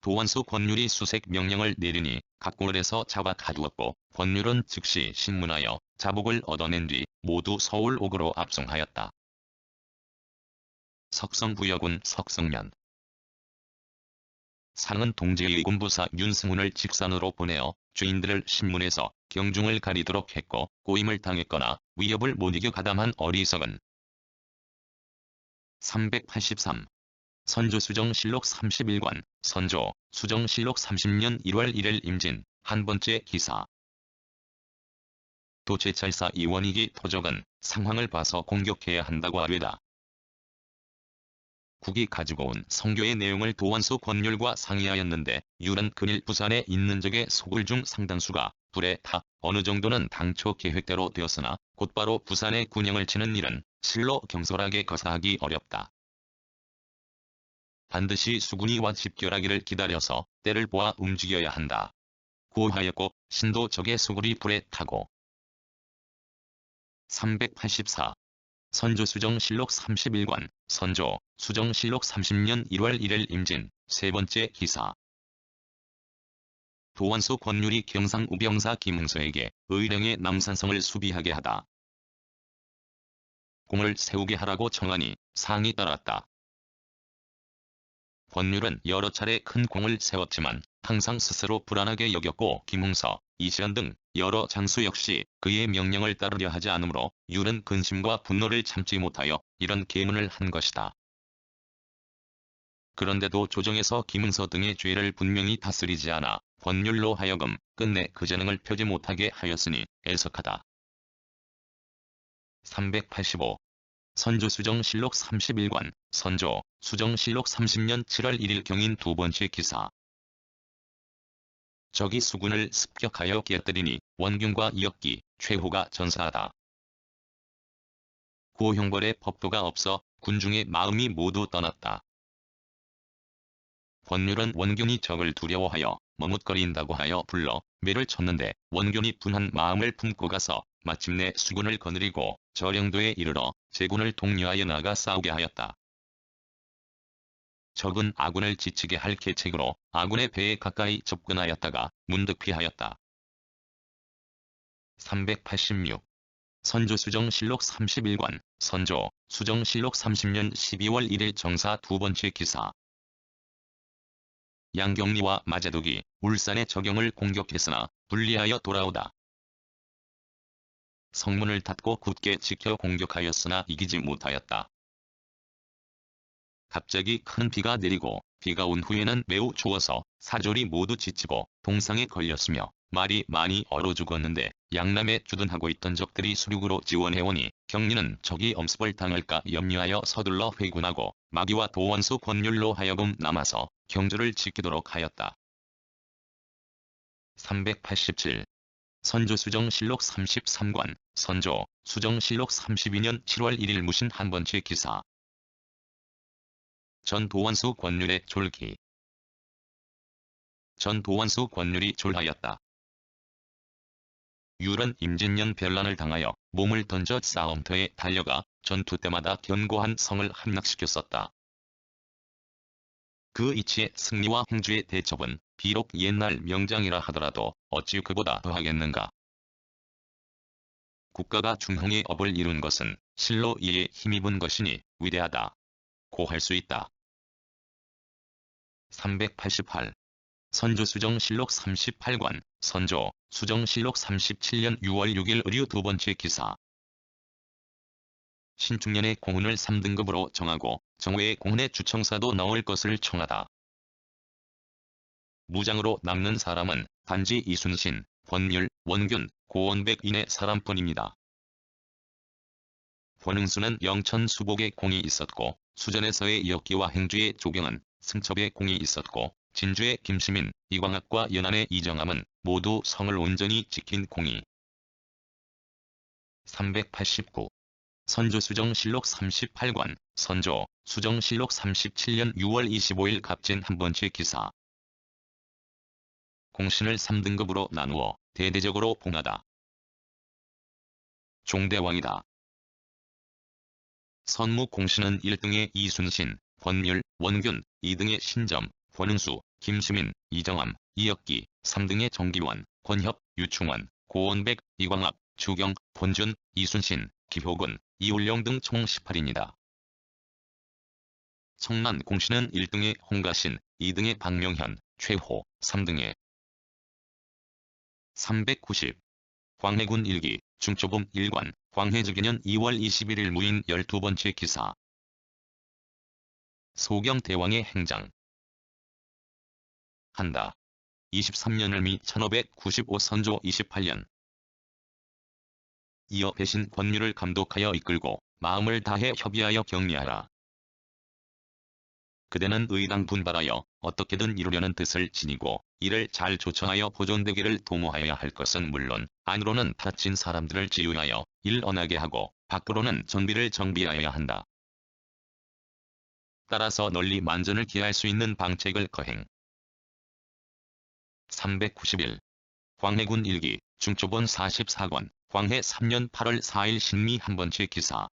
도완수 권율이 수색 명령을 내리니 각골에서 잡아 가두었고 권율은 즉시 신문하여 자복을 얻어낸 뒤 모두 서울 옥으로 압송하였다. 석성부여군 석성년. 상은 동제의 군부사 윤승훈을 직산으로 보내어 죄인들을 신문에서 경중을 가리도록 했고 꼬임을 당했거나 위협을 못 이겨 가담한 어리석은. 383. 선조수정실록 31권, 선조, 수정실록 30년 1월 1일 임진, 1번째 기사. 도제찰사 이원익이 토적은 상황을 봐서 공격해야 한다고 하되다. 국이 가지고 온 성교의 내용을 도완수 권율과 상의하였는데 율은 근일 부산에 있는 적의 소굴 중 상당수가 불에 타 어느 정도는 당초 계획대로 되었으나 곧바로 부산에 군영을 치는 일은 실로 경솔하게 거사하기 어렵다. 반드시 수군이와 집결하기를 기다려서 때를 보아 움직여야 한다. 고하였고 신도 적의 소굴이 불에 타고. 384. 선조수정실록 31권, 선조, 수정실록 30년 1월 1일 임진, 3번째 기사. 도완수 권율이 경상 우병사 김흥서에게 의령의 남산성을 수비하게 하다. 공을 세우게 하라고 청하니 상이 따랐다. 권율은 여러 차례 큰 공을 세웠지만 항상 스스로 불안하게 여겼고 김웅서, 이시연 등 여러 장수 역시 그의 명령을 따르려 하지 않으므로 율은 근심과 분노를 참지 못하여 이런 계문을 한 것이다. 그런데도 조정에서 김응서 등의 죄를 분명히 다스리지 않아 권율로 하여금 끝내 그 재능을 펴지 못하게 하였으니 애석하다. 385. 선조수정실록 31관, 선조, 수정실록 30년 7월 1일 경인 두 번째 기사. 적이 수군을 습격하여 깨뜨리니 원균과 이역기, 최호가 전사하다. 고형벌의 법도가 없어 군중의 마음이 모두 떠났다. 권율은 원균이 적을 두려워하여 머뭇거린다고 하여 불러 매를 쳤는데 원균이 분한 마음을 품고 가서 마침내 수군을 거느리고 저령도에 이르러 제군을 독려하여 나가 싸우게 하였다. 적은 아군을 지치게 할 계책으로 아군의 배에 가까이 접근하였다가 문득 피하였다. 386. 선조수정실록 31관, 선조, 수정실록 30년 12월 1일 정사 두 번째 기사. 양경리와 마제독이 울산의 적영을 공격했으나 불리하여 돌아오다. 성문을 닫고 굳게 지켜 공격하였으나 이기지 못하였다. 갑자기 큰 비가 내리고 비가 온 후에는 매우 추워서 사졸이 모두 지치고 동상에 걸렸으며 말이 많이 얼어 죽었는데 양남에 주둔하고 있던 적들이 수륙으로 지원해오니 경리는 적이 엄습을 당할까 염려하여 서둘러 회군하고 마귀와 도원수 권율로 하여금 남아서 경주를 지키도록 하였다. 387. 선조수정실록 33관, 선조, 수정실록 32년 7월 1일 무신 한 번째 기사. 전 도원수 권율의 졸기. 전 도원수 권율이 졸하였다. 율은 임진년 변란을 당하여 몸을 던져 싸움터에 달려가 전투 때마다 견고한 성을 함락시켰었다. 그 이치의 승리와 행주의 대첩은 비록 옛날 명장이라 하더라도 어찌 그보다 더하겠는가. 국가가 중흥의 업을 이룬 것은 실로 이에 힘입은 것이니 위대하다. 고 할 수 있다. 388. 선조수정실록 38관, 선조, 수정실록 37년 6월 6일 의류 두 번째 기사. 신중년의 공훈을 3등급으로 정하고 정회의 공훈의 주청사도 넣을 것을 청하다. 무장으로 남는 사람은 단지 이순신, 권율, 원균, 고원백인의 사람뿐입니다. 권응수는 영천 수복의 공이 있었고 수전에서의 이역기와 행주의 조경은 승첩의 공이 있었고 진주의 김시민, 이광학과 연안의 이정함은 모두 성을 온전히 지킨 공이. 389. 선조수정실록 38관, 선조, 수정실록 37년 6월 25일 갑진 한 번째 기사. 공신을 3등급으로 나누어 대대적으로 봉하다. 종대왕이다. 선무 공신은 1등의 이순신, 권율, 원균, 2등의 신점, 권응수, 김시민, 이정함, 이역기, 3등의 정기원, 권협, 유충원, 고원백, 이광학, 주경, 본준, 이순신, 기효군, 이울령 등 총 18인이다. 청란 공신은 1등의 홍가신, 2등의 박명현, 최호, 3등의 390. 광해군 일기, 중초봉 1관, 광해즈기년 2월 21일 무인 12번째 기사. 소경대왕의 행장. 한다. 23년을 미 1595 선조 28년. 이어 배신 권율을 감독하여 이끌고 마음을 다해 협의하여 격리하라. 그대는 의당 분발하여 어떻게든 이루려는 뜻을 지니고 이를 잘 조처하여 보존되기를 도모하여야 할 것은 물론 안으로는 다친 사람들을 치유하여 일어나게 하고 밖으로는 전비를 정비하여야 한다. 따라서 널리 만전을 기할 수 있는 방책을 거행. 391. 광해군 일기, 중초본 44권, 광해 3년 8월 4일 신미 한 번째 기사.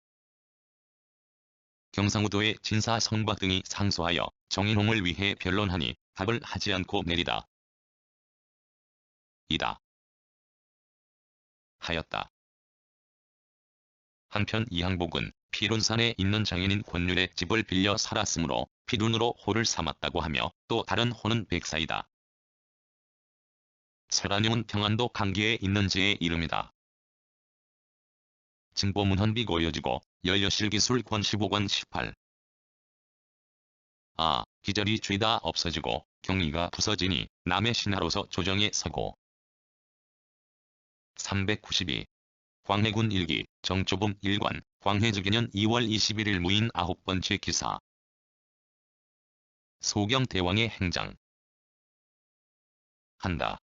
경상우도의 진사 성박 등이 상소하여 정인홍을 위해 변론하니 답을 하지 않고 내리다. 이다. 하였다. 한편 이항복은 피룬산에 있는 장인인 권율의 집을 빌려 살았으므로 피룬으로 호를 삼았다고 하며 또 다른 호는 백사이다. 설안용은 평안도 강계에 있는 제의 이름이다. 증보문헌비 고여지고 연료실기술 권 15권 18. 아, 기절이 죄다 없어지고 경위가 부서지니 남의 신하로서 조정에 서고. 392. 광해군 일기 정조범 1관 광해즈기년 2월 21일 무인 9번째 기사. 소경대왕의 행장. 한다.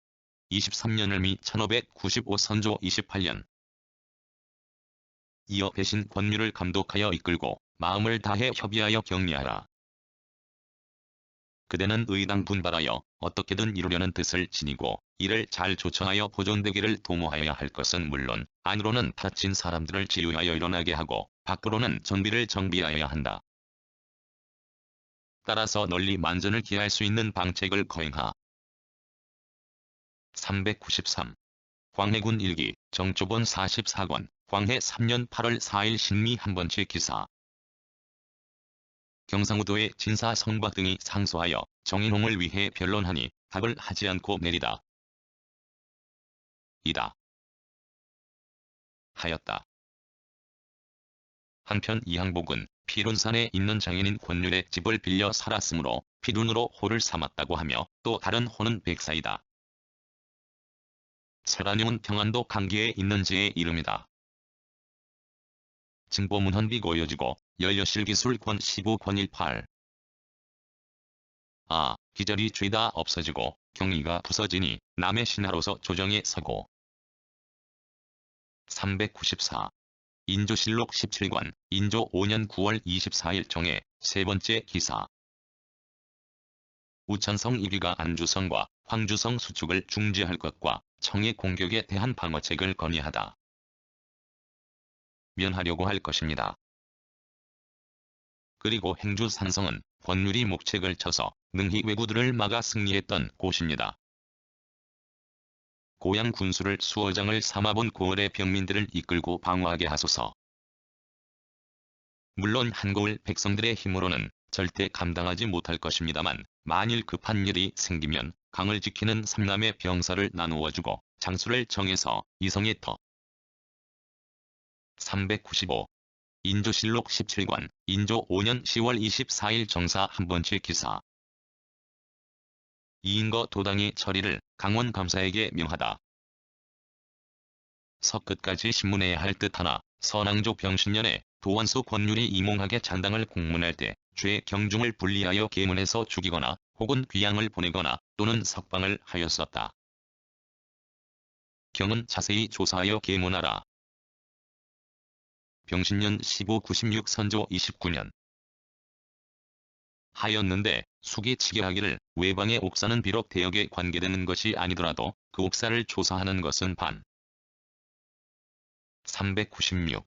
23년을 미 1595 선조 28년. 이어 배신 권유를 감독하여 이끌고 마음을 다해 협의하여 격리하라. 그대는 의당 분발하여 어떻게든 이루려는 뜻을 지니고 이를 잘 조처하여 보존되기를 도모하여야 할 것은 물론 안으로는 다친 사람들을 치유하여 일어나게 하고 밖으로는 전비를 정비하여야 한다. 따라서 널리 만전을 기할 수 있는 방책을 거행하. 393. 광해군 일기 정조본 44권 광해 3년 8월 4일 신미 한번째 기사. 경상우도의 진사 성박 등이 상소하여 정인홍을 위해 변론하니 답을 하지 않고 내리다. 이다. 하였다. 한편 이항복은 피룬산에 있는 장인인 권율의 집을 빌려 살았으므로 피룬으로 호를 삼았다고 하며 또 다른 호는 백사이다. 설안용은 평안도 강계에 있는 제의 이름이다. 증보문헌비 고여지고 연료실기술 권 15권 18. 아, 기절이 죄다 없어지고 경위가 부서지니 남의 신하로서 조정에 서고. 394. 인조실록 17관 인조 5년 9월 24일 정해 세 번째 기사. 우천성 1위가 안주성과 황주성 수축을 중지할 것과 청의 공격에 대한 방어책을 건의하다. 면하려고 할 것입니다. 그리고 행주 산성은 권율이 목책을 쳐서 능히 왜구들을 막아 승리했던 곳입니다. 고향 군수를 수어장을 삼아본 고을의 병민들을 이끌고 방어하게 하소서. 물론 한고을 백성들의 힘으로는 절대 감당하지 못할 것입니다만 만일 급한 일이 생기면 강을 지키는 삼남의 병사를 나누어주고 장수를 정해서 이성에 터. 395. 인조실록 17관 인조 5년 10월 24일 정사 한번째 기사. 이인거 도당의 처리를 강원 감사에게 명하다. 서끝까지 신문해야 할 듯하나 선왕조 병신년에 도원수 권율이 이몽학의 잔당을 공문할 때 죄 경중을 분리하여 계문해서 죽이거나 혹은 귀양을 보내거나 또는 석방을 하였었다. 경은 자세히 조사하여 계문하라. 병신년 1596 선조 29년. 하였는데 숙이 치교하기를 외방의 옥사는 비록 대역에 관계되는 것이 아니더라도 그 옥사를 조사하는 것은 반. 396.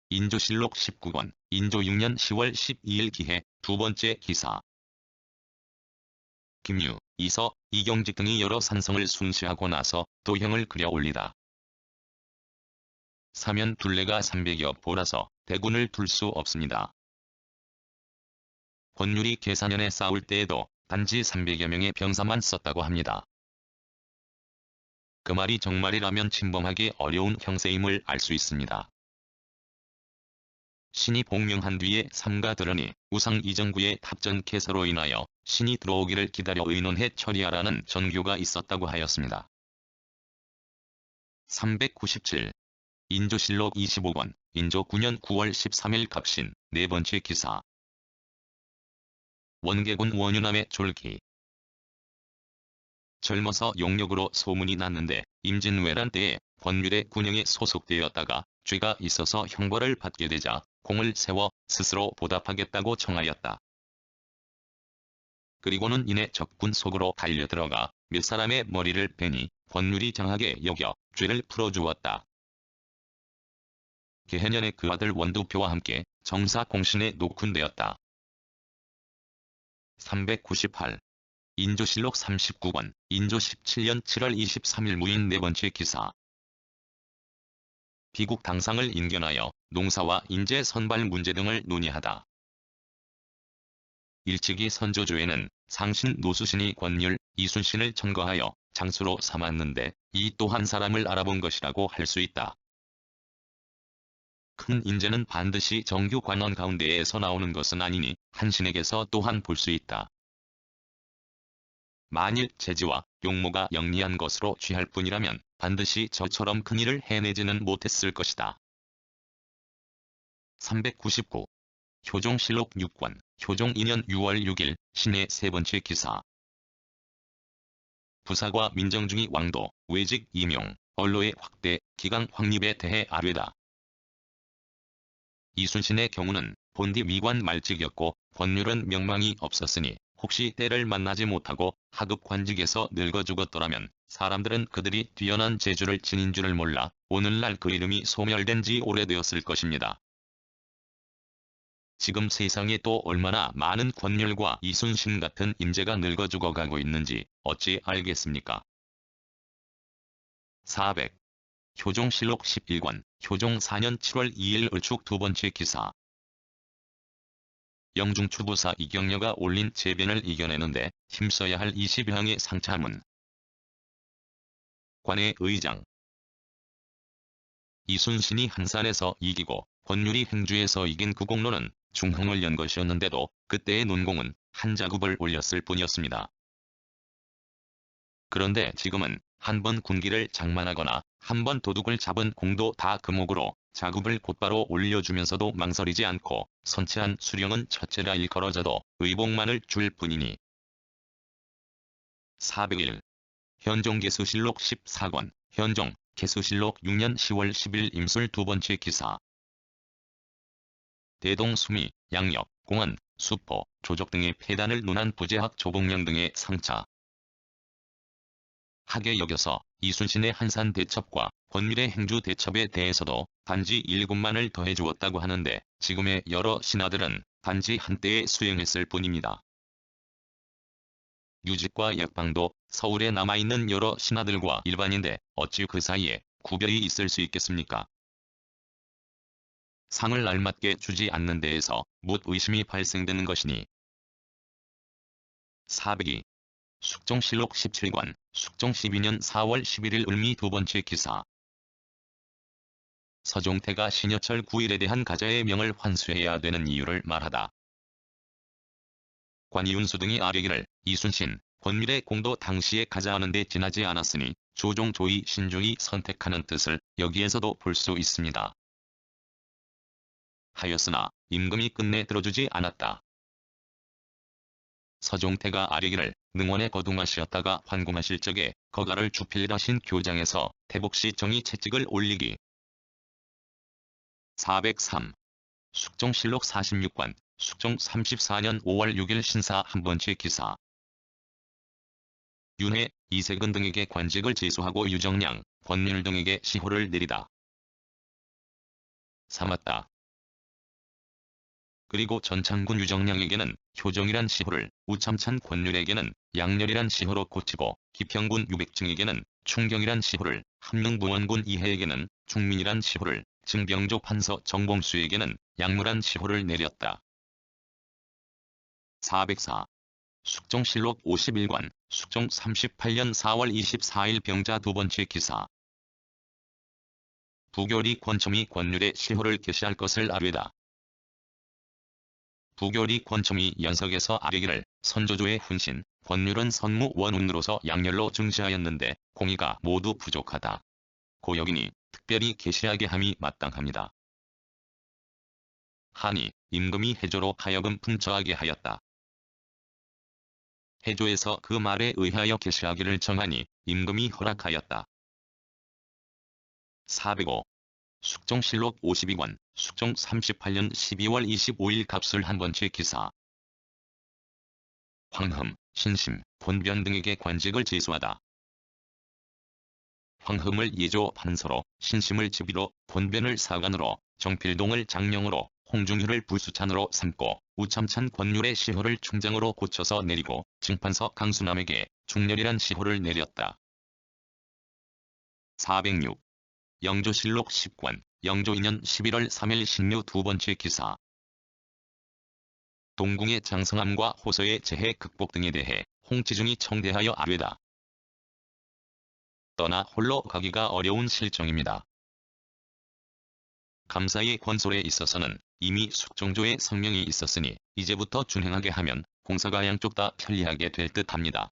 인조실록 19권 인조 6년 10월 12일 기해 두 번째 기사. 김유, 이서, 이경직 등이 여러 산성을 순시하고 나서 도형을 그려 올리다. 사면 둘레가 300여 보라서 대군을 둘 수 없습니다. 권율이 계사년에 싸울 때에도 단지 300여 명의 병사만 썼다고 합니다. 그 말이 정말이라면 침범하기 어려운 형세임을 알 수 있습니다. 신이 복명한 뒤에 삼가 들으니 우상 이정구의 탑전 개사로 인하여 신이 들어오기를 기다려 의논해 처리하라는 전교가 있었다고 하였습니다. 397. 인조실록 25권 인조 9년 9월 13일 갑신 네 번째 기사. 원계군 원유남의 졸기. 젊어서 용력으로 소문이 났는데 임진왜란 때에 권율의 군영에 소속되었다가 죄가 있어서 형벌을 받게 되자 공을 세워 스스로 보답하겠다고 청하였다. 그리고는 이내 적군 속으로 달려들어가 몇 사람의 머리를 베니 권율이 장하게 여겨 죄를 풀어주었다. 개해년에 그 아들 원두표와 함께 정사 공신에 녹훈되었다. 398. 인조실록 39권 인조 17년 7월 23일 무인 네 번째 기사. 비국 당상을 인견하여 농사와 인재 선발 문제 등을 논의하다. 일찍이 선조조에는 상신 노수신이 권율, 이순신을 청거하여 장수로 삼았는데 이 또한 사람을 알아본 것이라고 할 수 있다. 큰 인재는 반드시 정규 관원 가운데에서 나오는 것은 아니니 한신에게서 또한 볼 수 있다. 만일 재지와 용모가 영리한 것으로 취할 뿐이라면 반드시 저처럼 큰 일을 해내지는 못했을 것이다. 399. 효종실록 6권, 효종 2년 6월 6일, 신의 세 번째 기사. 부사과 민정중이 왕도, 외직 임용, 언로의 확대, 기강 확립에 대해 아뢰다. 이순신의 경우는 본디 위관 말직이었고 권율은 명망이 없었으니 혹시 때를 만나지 못하고 하급 관직에서 늙어 죽었더라면 사람들은 그들이 뛰어난 재주를 지닌 줄을 몰라 오늘날 그 이름이 소멸된 지 오래되었을 것입니다. 지금 세상에 또 얼마나 많은 권율과 이순신 같은 인재가 늙어 죽어가고 있는지 어찌 알겠습니까? 400. 효종실록 11권, 효종 4년 7월 2일 을축 두 번째 기사. 영중추부사 이경려가 올린 재변을 이겨내는데 힘써야 할 20여항의 상차문. 관의 의장. 이순신이 한산에서 이기고 권율이 행주에서 이긴 그 공로는 중흥을 연 것이었는데도 그때의 논공은 한 자급을 올렸을 뿐이었습니다. 그런데 지금은 한 번 군기를 장만하거나 한 번 도둑을 잡은 공도 다 금옥으로 자급을 곧바로 올려주면서도 망설이지 않고 선체한 수령은 첫째라 일컬어져도 의복만을 줄 뿐이니. 401. 현종개수실록 14권, 현종, 개수실록 6년 10월 10일 임술 두 번째 기사. 대동 수미, 양력, 공원, 수포, 조족 등의 폐단을 논한 부재학 조복령 등의 상차. 하게 여겨서 이순신의 한산 대첩과 권밀의 행주 대첩에 대해서도 단지 7만을 더해주었다고 하는데 지금의 여러 신하들은 단지 한때에 수행했을 뿐입니다. 유직과 역방도 서울에 남아있는 여러 신하들과 일반인데 어찌 그 사이에 구별이 있을 수 있겠습니까? 상을 알맞게 주지 않는 데에서 못 의심이 발생되는 것이니. 402. 숙종실록 17권, 숙종 12년 4월 11일 을미 두 번째 기사. 서종태가 신여철 9일에 대한 가자의 명을 환수해야 되는 이유를 말하다. 관이윤수 등이 아뢰기를 이순신, 권밀의 공도 당시에 가자하는 데 지나지 않았으니 조종 조의 신중히 선택하는 뜻을 여기에서도 볼 수 있습니다. 하였으나 임금이 끝내 들어주지 않았다. 서종태가 아뢰기를 능원에 거둥하시었다가 환궁하실 적에 거가를 주필하신 교장에서 태복시 정의 채찍을 올리기. 403. 숙종실록 46권, 숙종 34년 5월 6일 신사 한 번째 기사. 윤회, 이세근 등에게 관직을 제수하고 유정량, 권율 등에게 시호를 내리다. 삼았다. 그리고 전창군 유정량에게는 효정이란 시호를, 우참찬 권율에게는 양렬이란 시호로 고치고 기평군 유백증에게는 충경이란 시호를, 함릉부원군 이해에게는 중민이란 시호를, 증병조 판서 정봉수에게는 양무란 시호를 내렸다. 404. 숙종실록 51권, 숙종 38년 4월 24일 병자 두 번째 기사. 부교리 권첨이 권율의 시호를 개시할 것을 아뢰다. 부교리 권첨이 연석에서 아뢰기를 선조조의 훈신, 권율은 선무 원운으로서 양렬로 증시하였는데 공의가 모두 부족하다. 고역이니 특별히 개시하게 함이 마땅합니다. 하니 임금이 해조로 하여금 풍처하게 하였다. 해조에서 그 말에 의하여 개시하기를 정하니 임금이 허락하였다. 405. 숙종실록 52권, 숙종 38년 12월 25일 갑술 한 번째 기사. 황흠, 신심, 본변 등에게 관직을 제수하다. 황흠을 예조 판서로, 신심을 지비로, 본변을 사관으로, 정필동을 장령으로, 홍중효를 부수찬으로 삼고 우참찬 권율의 시호를 충장으로 고쳐서 내리고 증판서 강수남에게 중렬이란 시호를 내렸다. 406. 영조실록 10권, 영조 2년 11월 3일 신묘 두 번째 기사. 동궁의 장성함과 호서의 재해 극복 등에 대해 홍치중이 청대하여 아뢰다. 떠나 홀로 가기가 어려운 실정입니다. 감사의 건설에 있어서는 이미 숙종조의 성명이 있었으니 이제부터 준행하게 하면 공사가 양쪽 다 편리하게 될 듯합니다.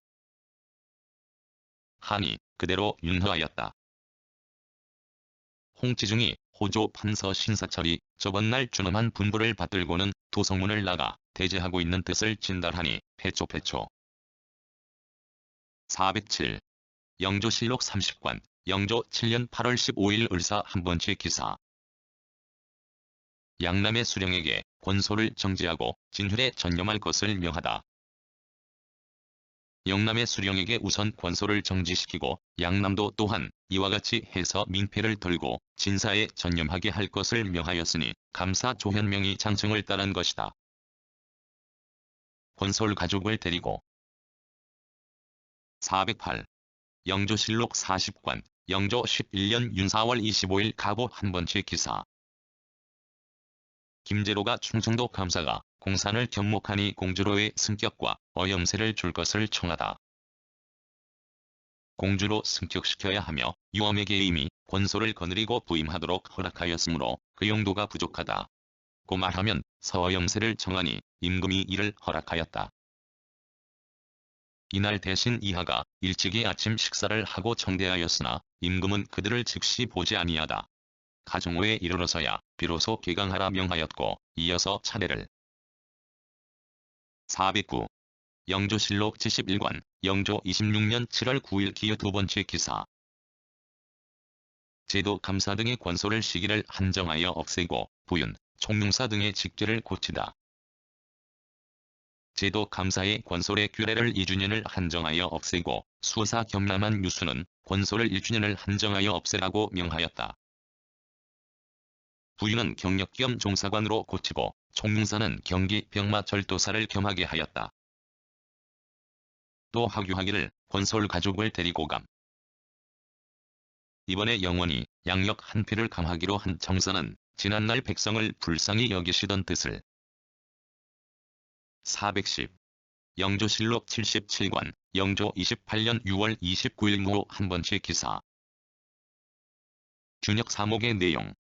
하니 그대로 윤허하였다. 홍치중이 호조 판서 신사철이 저번날 준엄한 분부를 받들고는 도성문을 나가 대제하고 있는 뜻을 진달하니 패초패초. 407. 영조실록 30관, 영조 7년 8월 15일 을사 한번째 기사. 양남의 수령에게 권소를 정지하고 진hure 전념할 것을 명하다. 영남의 수령에게 우선 권소를 정지시키고 양남도 또한 이와 같이 해서 민폐를 덜고 진사에 전념하게 할 것을 명하였으니 감사 조현명이 장청을 따른 것이다. 권솔 가족을 데리고. 408. 영조실록 40관, 영조 11년 윤사월 25일 가보 한번째 기사. 김제로가 충청도 감사가 공산을 견목하니 공주로의 승격과 어염세를 줄 것을 청하다. 공주로 승격시켜야 하며 유엄에게 이미 권소를 거느리고 부임하도록 허락하였으므로 그 용도가 부족하다. 고 말하면 서어염세를 청하니 임금이 이를 허락하였다. 이날 대신 이하가 일찍이 아침 식사를 하고 청대하였으나 임금은 그들을 즉시 보지 아니하다. 가정오에 이르러서야 비로소 개강하라 명하였고 이어서 차례를. 409. 영조실록 71관, 영조 26년 7월 9일 기여 두번째 기사. 제도 감사 등의 권소를 시기를 한정하여 없애고 부윤, 총융사 등의 직죄를 고치다. 제도 감사의 권솔의 규례를 2주년을 한정하여 없애고 수사 겸람한 유수는 권솔을 1주년을 한정하여 없애라고 명하였다. 부윤은 경력 겸 종사관으로 고치고 총융사는 경기 병마 절도사를 겸하게 하였다. 또 하규하기를 권솔 가족을 데리고 감. 이번에 영원히 양력 한 필을 감하기로 한 정사는 지난날 백성을 불쌍히 여기시던 뜻을. 410. 영조실록 77관, 영조 28년 6월 29일 모 한번째 기사. 균역 사목의 내용.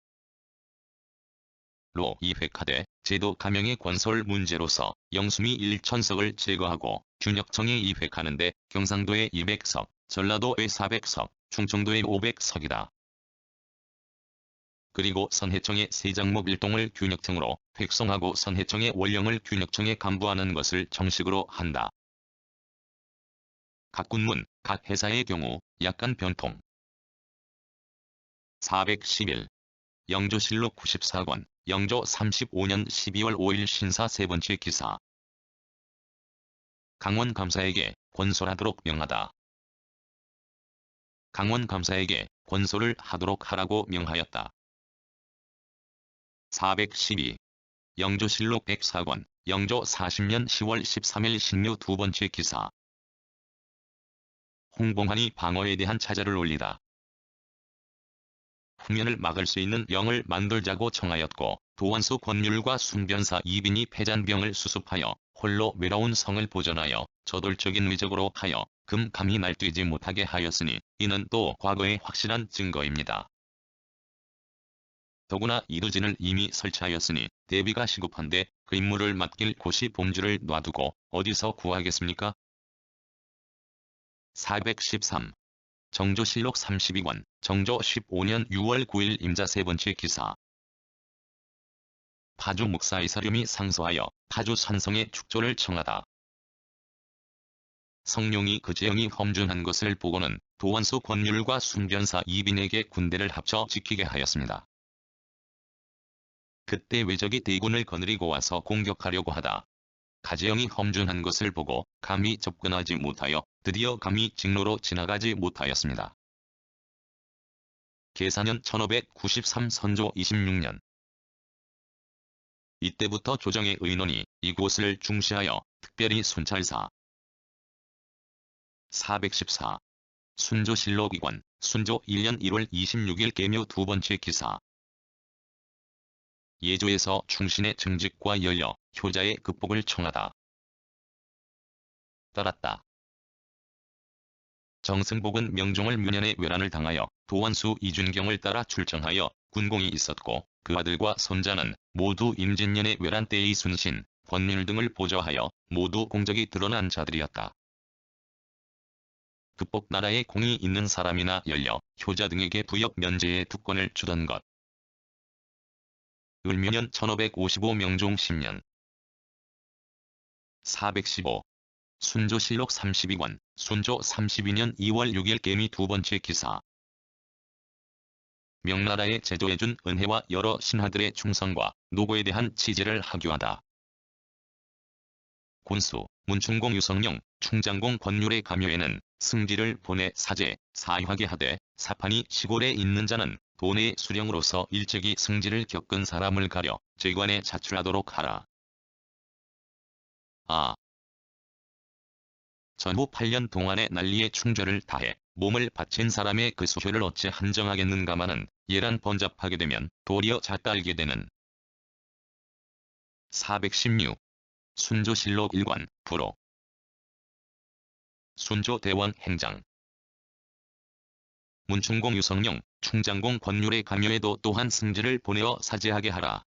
로 2회하되 제도 감형의 권솔 문제로서 영수미 1천석을 제거하고 균역청에 2회하는데 경상도에 200석, 전라도에 400석, 충청도에 500석이다. 그리고 선해청의 세장목 일동을 균역청으로 획송하고 선해청의 원령을 균역청에 간부하는 것을 정식으로 한다. 각 군문, 각 회사의 경우 약간 변통. 411. 영조실록 94권, 영조 35년 12월 5일 신사 세번째 기사. 강원 감사에게 권솔하도록 명하다. 강원 감사에게 권솔을 하도록 하라고 명하였다. 412. 영조실록 104권, 영조 40년 10월 13일 신묘 두번째 기사. 홍봉환이 방어에 대한 차자를 올리다. 후면을 막을 수 있는 영을 만들자고 청하였고 도원수 권율과 순변사 이빈이 패잔병을 수습하여 홀로 외로운 성을 보전하여 저돌적인 위적으로 하여 감히 날뛰지 못하게 하였으니 이는 또 과거의 확실한 증거입니다. 더구나 이두진을 이미 설치하였으니 대비가 시급한데 그 임무를 맡길 곳이 봉주를 놔두고 어디서 구하겠습니까? 413. 정조실록 32권, 정조 15년 6월 9일 임자 세번째 기사. 파주 묵사이사렴이 상소하여 파주 산성의 축조를 청하다. 성룡이 그 재형이 험준한 것을 보고는 도원수 권율과 순변사 이빈에게 군대를 합쳐 지키게 하였습니다. 그때 외적이 대군을 거느리고 와서 공격하려고 하다. 가재영이 험준한 것을 보고 감히 접근하지 못하여 드디어 감히 직로로 지나가지 못하였습니다. 계사년 1593 선조 26년. 이때부터 조정의 의논이 이곳을 중시하여 특별히 순찰사. 414. 순조실록 2권, 순조 1년 1월 26일 계묘 두번째 기사. 예조에서 충신의 증직과 열려 효자의 급복을 청하다. 따랐다. 정승복은 명종을 묘년에 외란을 당하여 도원수 이준경을 따라 출정하여 군공이 있었고 그 아들과 손자는 모두 임진년의 외란 때의 순신, 권율 등을 보좌하여 모두 공적이 드러난 자들이었다. 극복 나라에 공이 있는 사람이나 연려, 효자 등에게 부역 면제의 특권을 주던 것. 을묘년 1555 명종 10년 415. 순조실록 32권, 순조 32년 2월 6일 개미 두 번째 기사. 명나라에 제조해준 은혜와 여러 신하들의 충성과 노고에 대한 치제를 하교하다. 군수, 문충공 유성룡, 충장공 권율의 감요에는 승지를 보내 사제, 사유하게 하되 사판이 시골에 있는 자는 도내의 수령으로서 일찍이 승지를 겪은 사람을 가려 재관에 자출하도록 하라. 전후 8년 동안의 난리에 충절을 다해 몸을 바친 사람의 그 수효를 어찌 한정하겠는가마는 예란 번잡하게 되면 도리어 잣달게 되는. 416. 순조실록 1관, 부로. 순조대원 행장. 문충공 유성룡, 충장공 권율의 감요에도 또한 승지를 보내어 사제하게 하라.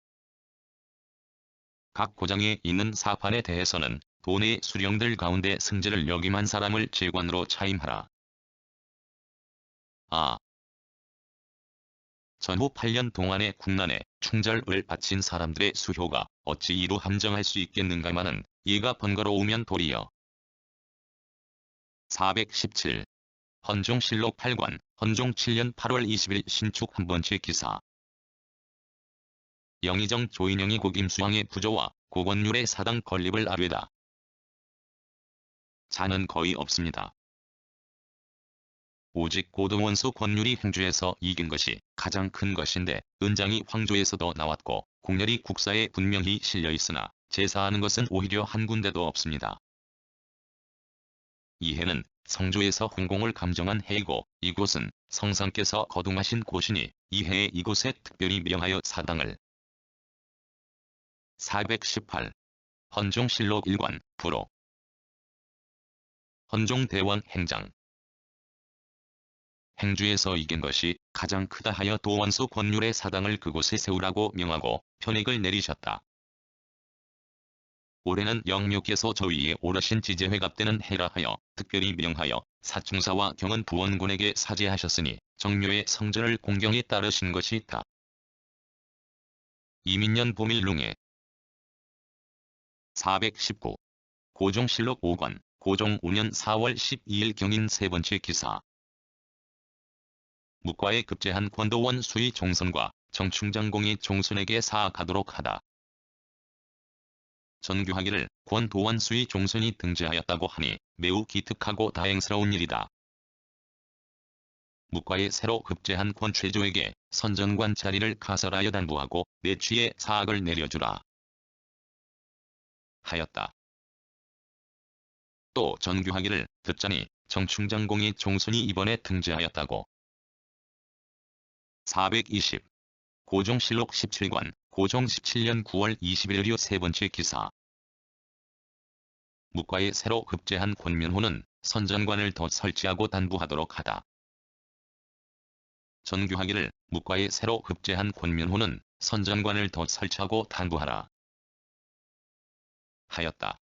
각 고장에 있는 사판에 대해서는 도내 수령들 가운데 승지를 역임한 사람을 제관으로 차임하라. 전후 8년 동안의 국난에 충절을 바친 사람들의 수효가 어찌 이루 함정할 수 있겠는가마는 이가 번거로우면 도리어. 417. 헌종실록 8관, 헌종 7년 8월 20일 신축 한 번째 기사. 영의정 조인영이 고김수왕의 부조와 고권율의 사당 건립을 아뢰다. 자는 거의 없습니다. 오직 고등원수 권율이 행주에서 이긴 것이 가장 큰 것인데 은장이 황조에서도 나왔고 공렬이 국사에 분명히 실려 있으나 제사하는 것은 오히려 한 군데도 없습니다. 이 해는 성조에서 흥공을 감정한 해이고 이곳은 성상께서 거둥하신 곳이니 이 해에 이곳에 특별히 명하여 사당을. 418. 헌종실록 1관, 부로. 헌종대원 행장. 행주에서 이긴 것이 가장 크다 하여 도원수 권율의 사당을 그곳에 세우라고 명하고 편익을 내리셨다. 올해는 영묘께서 저위에 오르신 지제회갑되는 해라 하여 특별히 명하여 사충사와 경은 부원군에게 사제하셨으니 정묘의 성전을 공경히 따르신 것이 있다. 이민년 봄일룽에. 419. 고종실록 5관, 고종 5년 4월 12일 경인 세 번째 기사. 묵과에 급제한 권도원 수의 종선과 정충장공이 종손에게 사악하도록 하다. 전교하기를 권도원 수의 종손이 등재하였다고 하니 매우 기특하고 다행스러운 일이다. 묵과에 새로 급제한 권최조에게 선전관 자리를 가설하여 단부하고 내취에 사악을 내려주라. 하였다. 또 전교하기를 듣자니 정충장공이 종손이 이번에 등재하였다고. 420. 고종실록 17관, 고종 17년 9월 20일 의료 세 번째 기사. 묵과에 새로 급제한 권면호는 선전관을 더 설치하고 단부하도록 하다. 전교하기를 묵과에 새로 급제한 권면호는 선전관을 더 설치하고 단부하라. 하였다.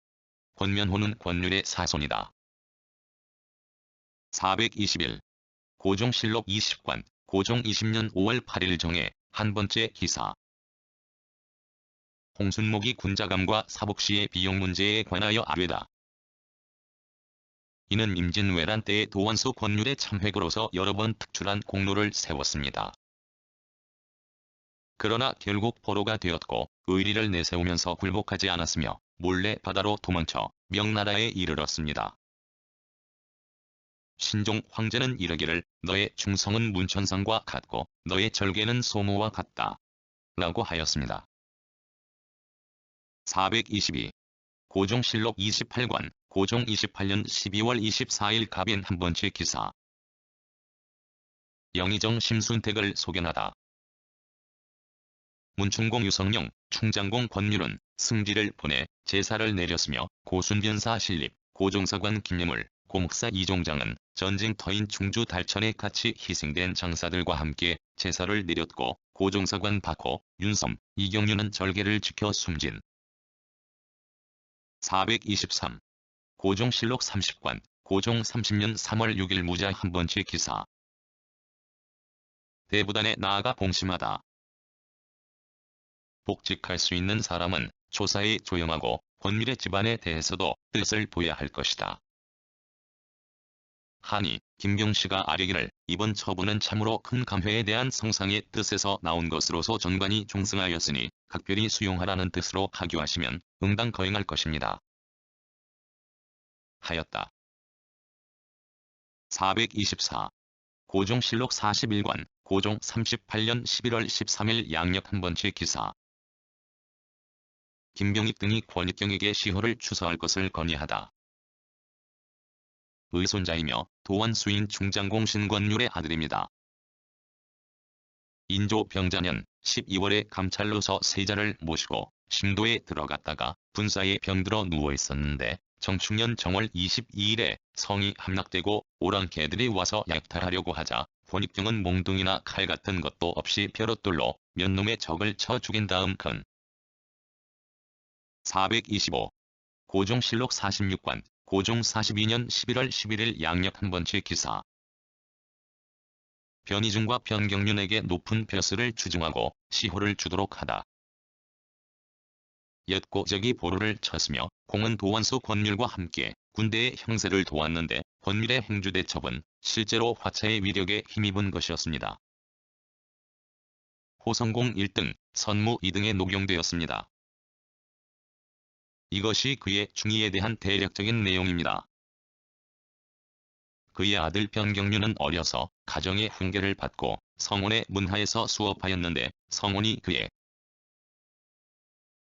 권면호는 권율의 사손이다. 421. 고종실록 20관, 고종 20년 5월 8일 정해 한 번째 기사. 홍순목이 군자감과 사복시의 비용 문제에 관하여 아뢰다. 이는 임진왜란 때의 도원수 권율의 참회고로서 여러 번 특출한 공로를 세웠습니다. 그러나 결국 포로가 되었고 의리를 내세우면서 굴복하지 않았으며 몰래 바다로 도망쳐 명나라에 이르렀습니다. 신종 황제는 이르기를 너의 충성은 문천상과 같고 너의 절개는 소모와 같다. 라고 하였습니다. 422. 고종실록 28관, 고종 28년 12월 24일 갑인 한 번째 기사. 영의정 심순택을 소견하다. 문충공 유성룡, 충장공 권율은 승지를 보내 제사를 내렸으며 고순변사 신립, 고종사관 김예물, 고목사 이종장은 전쟁터인 충주 달천에 같이 희생된 장사들과 함께 제사를 드렸고 고종사관 박호, 윤섬, 이경유는 절개를 지켜 숨진. 423. 고종실록 30관, 고종 30년 3월 6일 무자 한 번째 기사. 대부단에 나아가 봉심하다. 복직할 수 있는 사람은 조사에 조용하고 권밀의 집안에 대해서도 뜻을 보여야 할 것이다. 하니 김경씨가 아뢰기를 이번 처분은 참으로 큰 감회에 대한 성상의 뜻에서 나온 것으로서 전관이 종승하였으니 각별히 수용하라는 뜻으로 하교하시면 응당 거행할 것입니다. 하였다. 424. 고종실록 41관, 고종 38년 11월 13일 양력 한 번째 기사. 김병익 등이 권익경에게 시호를 추서할 것을 건의하다. 의손자이며 도완수인 중장공 신권율의 아들입니다. 인조 병자년 12월에 감찰로서 세자를 모시고 심도에 들어갔다가 분사에 병들어 누워있었는데 정축년 정월 22일에 성이 함락되고 오랑 개들이 와서 약탈하려고 하자 권익경은 몽둥이나 칼 같은 것도 없이 벼롯돌로 몇 놈의 적을 쳐 죽인 다음 근. 425. 고종실록 46관, 고종 42년 11월 11일 양력 한 번째 기사. 변희중과 변경륜에게 높은 벼슬을 추중하고 시호를 주도록 하다. 엿고적이 보루를 쳤으며 공은 도완수 권율과 함께 군대의 형세를 도왔는데 권율의 행주대첩은 실제로 화차의 위력에 힘입은 것이었습니다. 호성공 1등, 선무 2등에 녹용되었습니다. 이것이 그의 중의에 대한 대략적인 내용입니다. 그의 아들 변경륜은 어려서 가정의 훈계를 받고 성원의 문하에서 수업하였는데 성원이 그의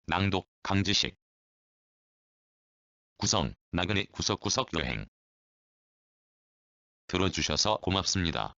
낭독, 강지식, 구성, 나그네 구석구석 여행 들어주셔서 고맙습니다.